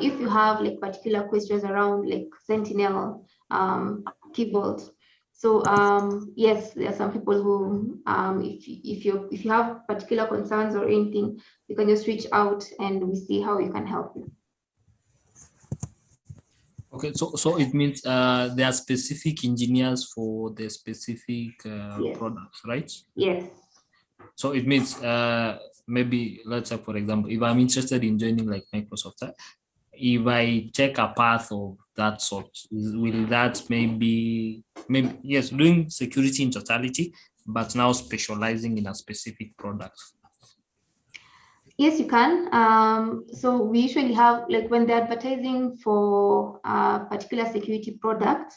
if you have like particular questions around like Sentinel, Key Vault, so yes, there are some people who if you have particular concerns or anything, you can just reach out and we see how we can help you. Okay, so it means there are specific engineers for the specific Yes. products, right? Yes. So it means maybe, let's say, for example, if I'm interested in joining like Microsoft, if I take a path of that sort, will that maybe yes, doing security in totality, but now specializing in a specific product? Yes, you can. So we usually have, like when they're advertising for a particular security product,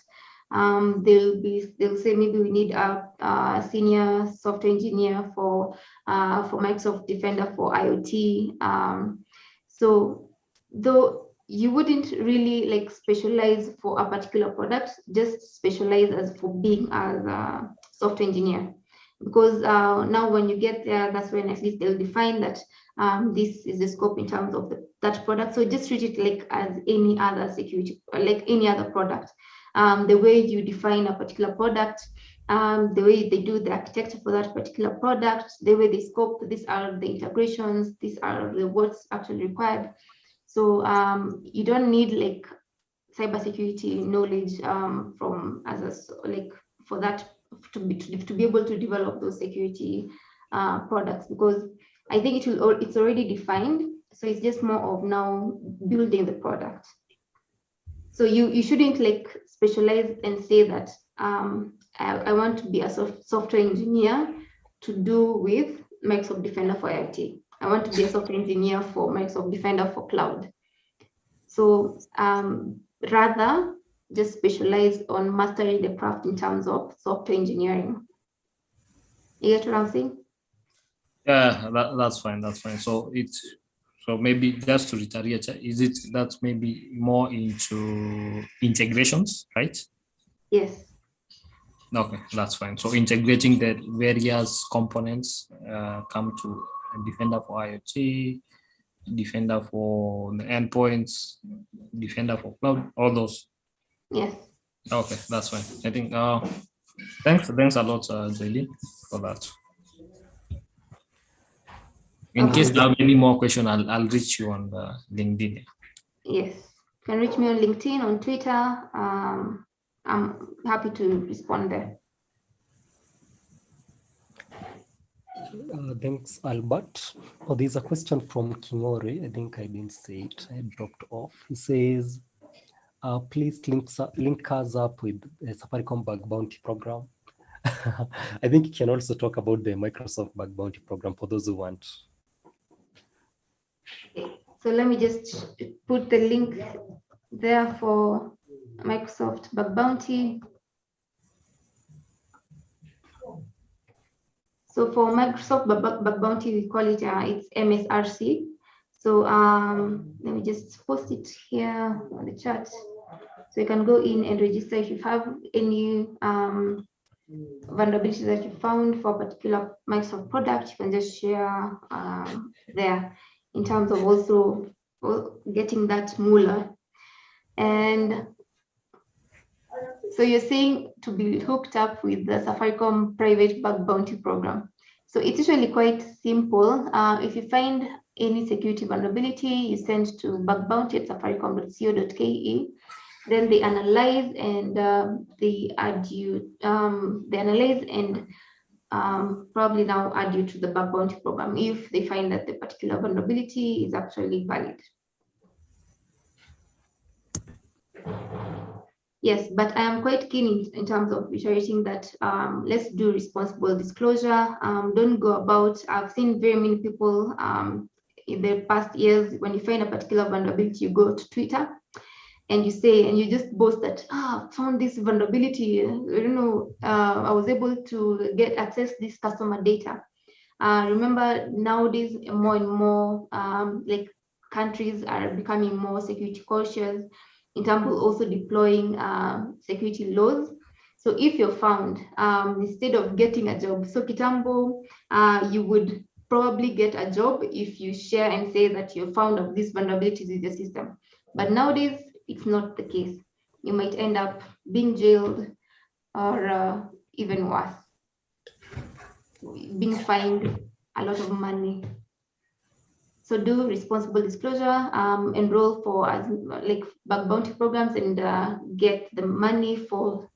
they'll say maybe we need a senior software engineer for Microsoft Defender for IoT. So though you wouldn't really like specialize for a particular product, just specialize as for being as a software engineer. Because now when you get there, that's when at least they'll define that this is the scope in terms of that product. So just treat it like as any other security, like any other product. The way you define a particular product, the way they do the architecture for that particular product, the way they scope, these are the integrations, these are the what's actually required. So you don't need like cybersecurity knowledge from as a, like for that to be able to develop those security products, because I think it's already defined. So it's just more of now building the product. So you shouldn't like specialize and say that I want to be a software engineer to do with Microsoft Defender for IoT. I want to be a software engineer for Microsoft Defender for cloud. So rather just specialize on mastering the craft in terms of software engineering. You get what I'm saying? Yeah, that's fine. That's fine. So maybe just to reiterate, is it that maybe more into integrations, right? Yes. Okay, that's fine. So integrating the various components come to Defender for IoT, Defender for the endpoints, Defender for cloud, all those. Yes. Okay, that's fine. I think thanks a lot, Jolene, for that. In case you have any more questions, I'll reach you on LinkedIn. Yes, you can reach me on LinkedIn, on Twitter. I'm happy to respond there. Thanks, Albert. Oh, there's a question from Kingori. I think I didn't say it. I dropped off. He says, please link us up with the Safaricom bug bounty program. I think you can also talk about the Microsoft bug bounty program for those who want. Okay. So let me just put the link there for Microsoft bug bounty. So for Microsoft bug bounty, we call it it's MSRC. So let me just post it here on the chat. So you can go in and register if you have any vulnerabilities that you found for a particular Microsoft product. You can just share there in terms of also getting that MULA. And so you're saying to be hooked up with the Safaricom private bug bounty program. So it's usually quite simple. If you find any security vulnerability, you send to bugbounty@safaricom.co.ke. Then they analyze and they add you. They analyze and probably now add you to the bug bounty program if they find that the particular vulnerability is actually valid. Yes, but I am quite keen in terms of reiterating that let's do responsible disclosure. Don't go about, I've seen very many people in the past years, when you find a particular vulnerability, you go to Twitter and you say, and you just boast that, found this vulnerability, I was able to get access to this customer data. Remember, nowadays, more and more like countries are becoming more security cautious in terms of also deploying security laws. So if you're found, instead of getting a job, so kitambo, you would probably get a job if you share and say that you're found of these vulnerabilities in the system. But nowadays, it's not the case. You might end up being jailed or even worse, being fined a lot of money. So do responsible disclosure, enroll for like bug bounty programs, and get the money for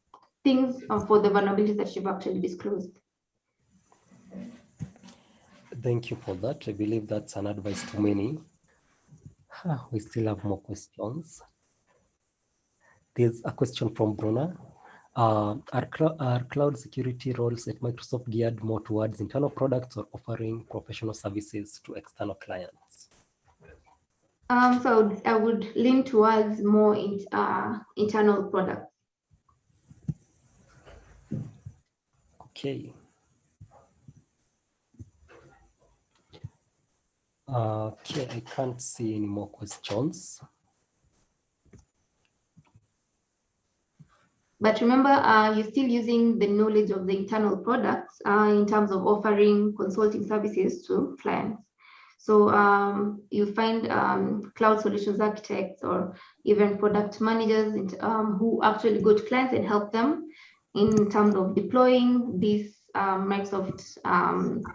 things for the vulnerabilities that you've actually disclosed. Thank you for that. I believe that's an advice to many. We still have more questions. There's a question from Bruna. Are cloud security roles at Microsoft geared more towards internal products or offering professional services to external clients? So I would lean towards more internal products. Okay. Okay, I can't see any more questions. But remember, you're still using the knowledge of the internal products in terms of offering consulting services to clients. So you find cloud solutions architects or even product managers who actually go to clients and help them in terms of deploying these Microsoft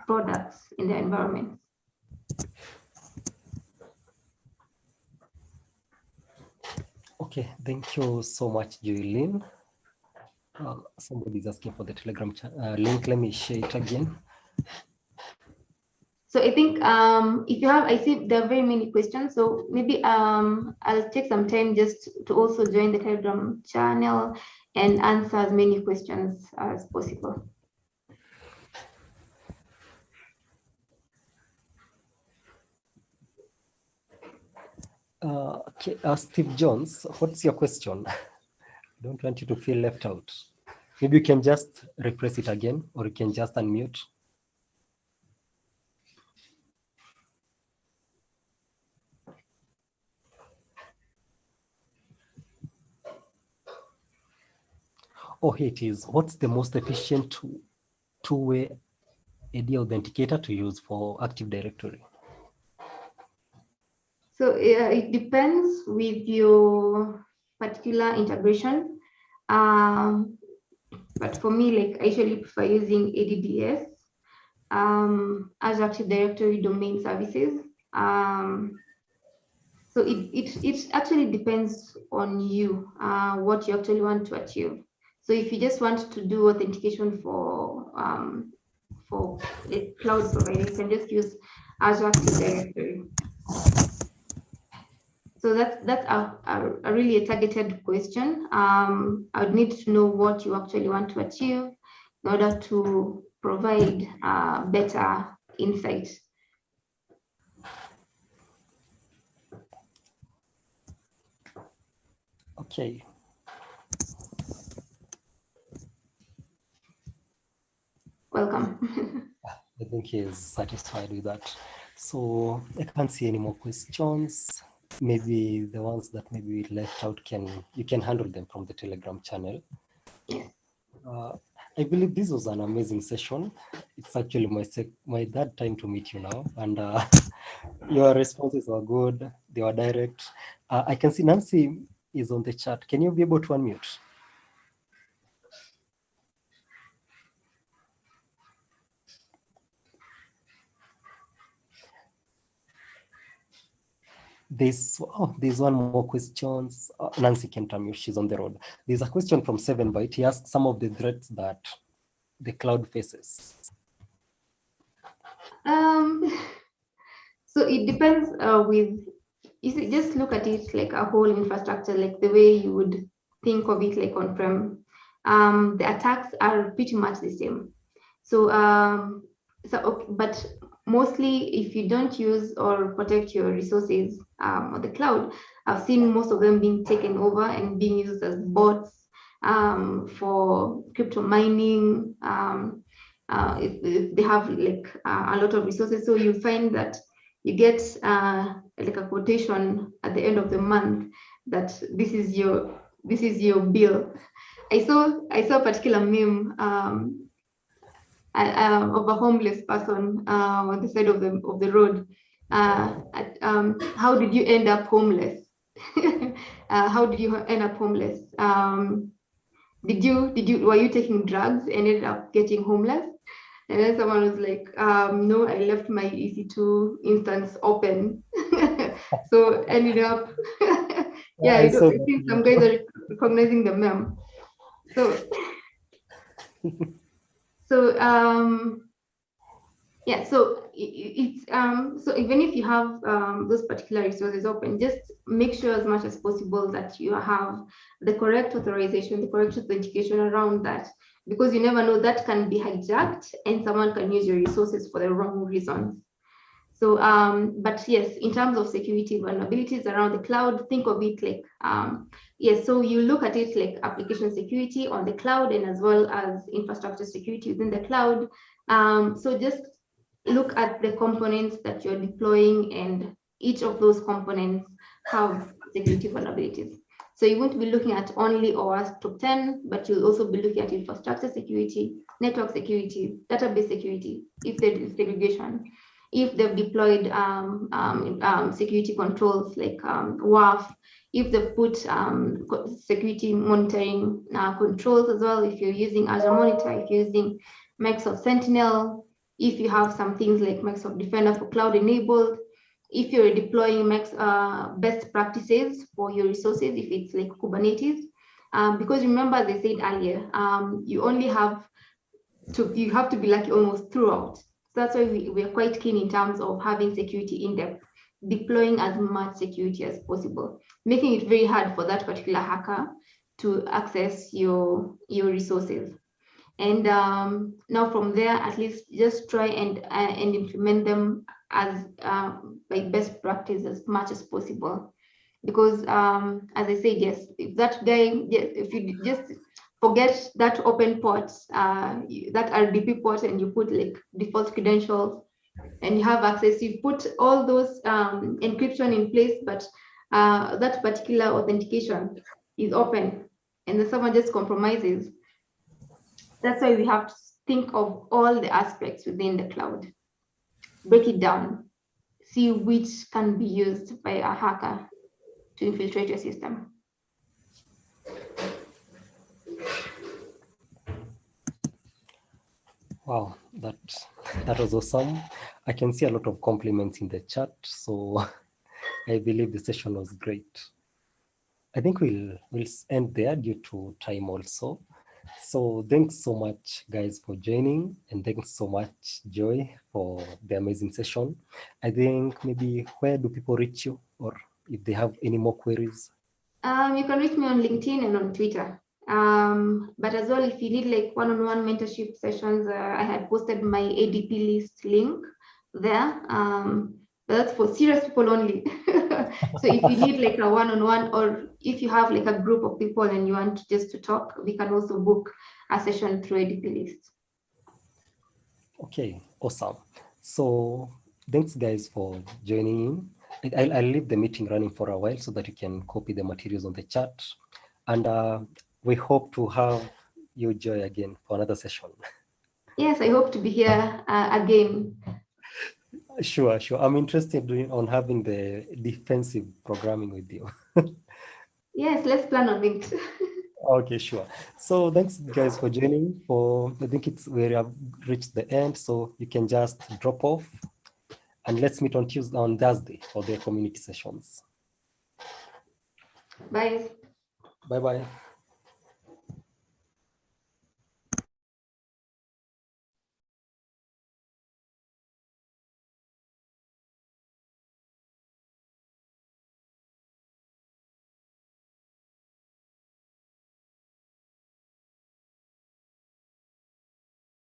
products in their environment. Okay, thank you so much, Joylene. Somebody's asking for the Telegram link. Let me share it again. So I think if you have, I see there are very many questions. So maybe I'll take some time just to also join the Telegram channel and answer as many questions as possible. Okay, Steve Jones, what's your question? I don't want you to feel left out. Maybe you can just repress it again, or you can just unmute. Oh, here it is. What's the most efficient two-way AD Authenticator to use for Active Directory? So it depends with your particular integration. But for me, like I usually prefer using ADDS, Azure Active Directory Domain Services. So it actually depends on you, what you actually want to achieve. So if you just want to do authentication for a cloud provider, you can just use Azure Active Directory. So that's a really targeted question. I would need to know what you actually want to achieve in order to provide better insight. Okay. Welcome. I think he is satisfied with that. So I can't see any more questions. Maybe the ones that maybe we left out, you can handle them from the Telegram channel. I believe this was an amazing session. It's actually my third time to meet you now, and your responses were good. They were direct. I can see Nancy is on the chat. Can you be able to unmute? There's one more question. Nancy can't unmute, she's on the road. There's a question from 7byte. He asks some of the threats that the cloud faces. So it depends just look at it like a whole infrastructure, like the way you would think of it like on-prem. The attacks are pretty much the same. But mostly if you don't use or protect your resources on the cloud, I've seen most of them being taken over and being used as bots for crypto mining. If they have like a lot of resources, so you find that you get like a quotation at the end of the month that this is your bill. I saw a particular meme of a homeless person on the side of the road. How did you end up homeless? How did you end up homeless? Were you taking drugs and ended up getting homeless? And then someone was like, no, I left my EC2 instance open. So ended up, I think some guys are recognizing the meme. So even if you have those particular resources open, just make sure as much as possible that you have the correct authorization, the correct authentication around that, because you never know, that can be hijacked and someone can use your resources for the wrong reasons. So, but yes, in terms of security vulnerabilities around the cloud, think of it like, so you look at it like application security on the cloud and as well as infrastructure security within the cloud. So just look at the components that you're deploying, and each of those components have security vulnerabilities. So you won't be looking at only OWASP top 10, but you'll also be looking at infrastructure security, network security, database security, if there is segregation, if they've deployed security controls like WAF, if they've put security monitoring controls as well, if you're using Azure Monitor, if you're using Microsoft Sentinel, if you have some things like Microsoft Defender for cloud enabled, if you're deploying best practices for your resources, if it's like Kubernetes, because remember, as I said earlier, you have to be lucky almost throughout. So that's why we are quite keen in terms of having security in depth, deploying as much security as possible, making it very hard for that particular hacker to access your resources. And now from there, at least just try and implement them as like best practice as much as possible. Because as I said, yes, if that guy, if you just forget that open port, that RDP port, and you put like default credentials and you have access, you put all those encryption in place, but that particular authentication is open and then someone just compromises. That's why we have to think of all the aspects within the cloud, break it down, see which can be used by a hacker to infiltrate your system. Wow, that was awesome. I can see a lot of compliments in the chat, so I believe the session was great. I think we'll end there due to time also. So thanks so much, guys, for joining, and thanks so much, Joy, for the amazing session. I think maybe where do people reach you, or if they have any more queries? You can reach me on LinkedIn and on Twitter. But as well, if you need like one-on-one mentorship sessions, I had posted my ADP list link there. But that's for serious people only. So if you need like a one-on-one, or if you have like a group of people and you want just to talk, we can also book a session through ADP list. Okay, awesome. So thanks, guys, for joining in. I'll leave the meeting running for a while so that you can copy the materials on the chat. And we hope to have you, Joy, again for another session. Yes, I hope to be here again. Sure. I'm interested on having the defensive programming with you. Yes, let's plan on it. Okay, sure. So thanks guys for joining. I think we have reached the end, so you can just drop off and let's meet on Thursday for the community sessions. Bye. Bye-bye.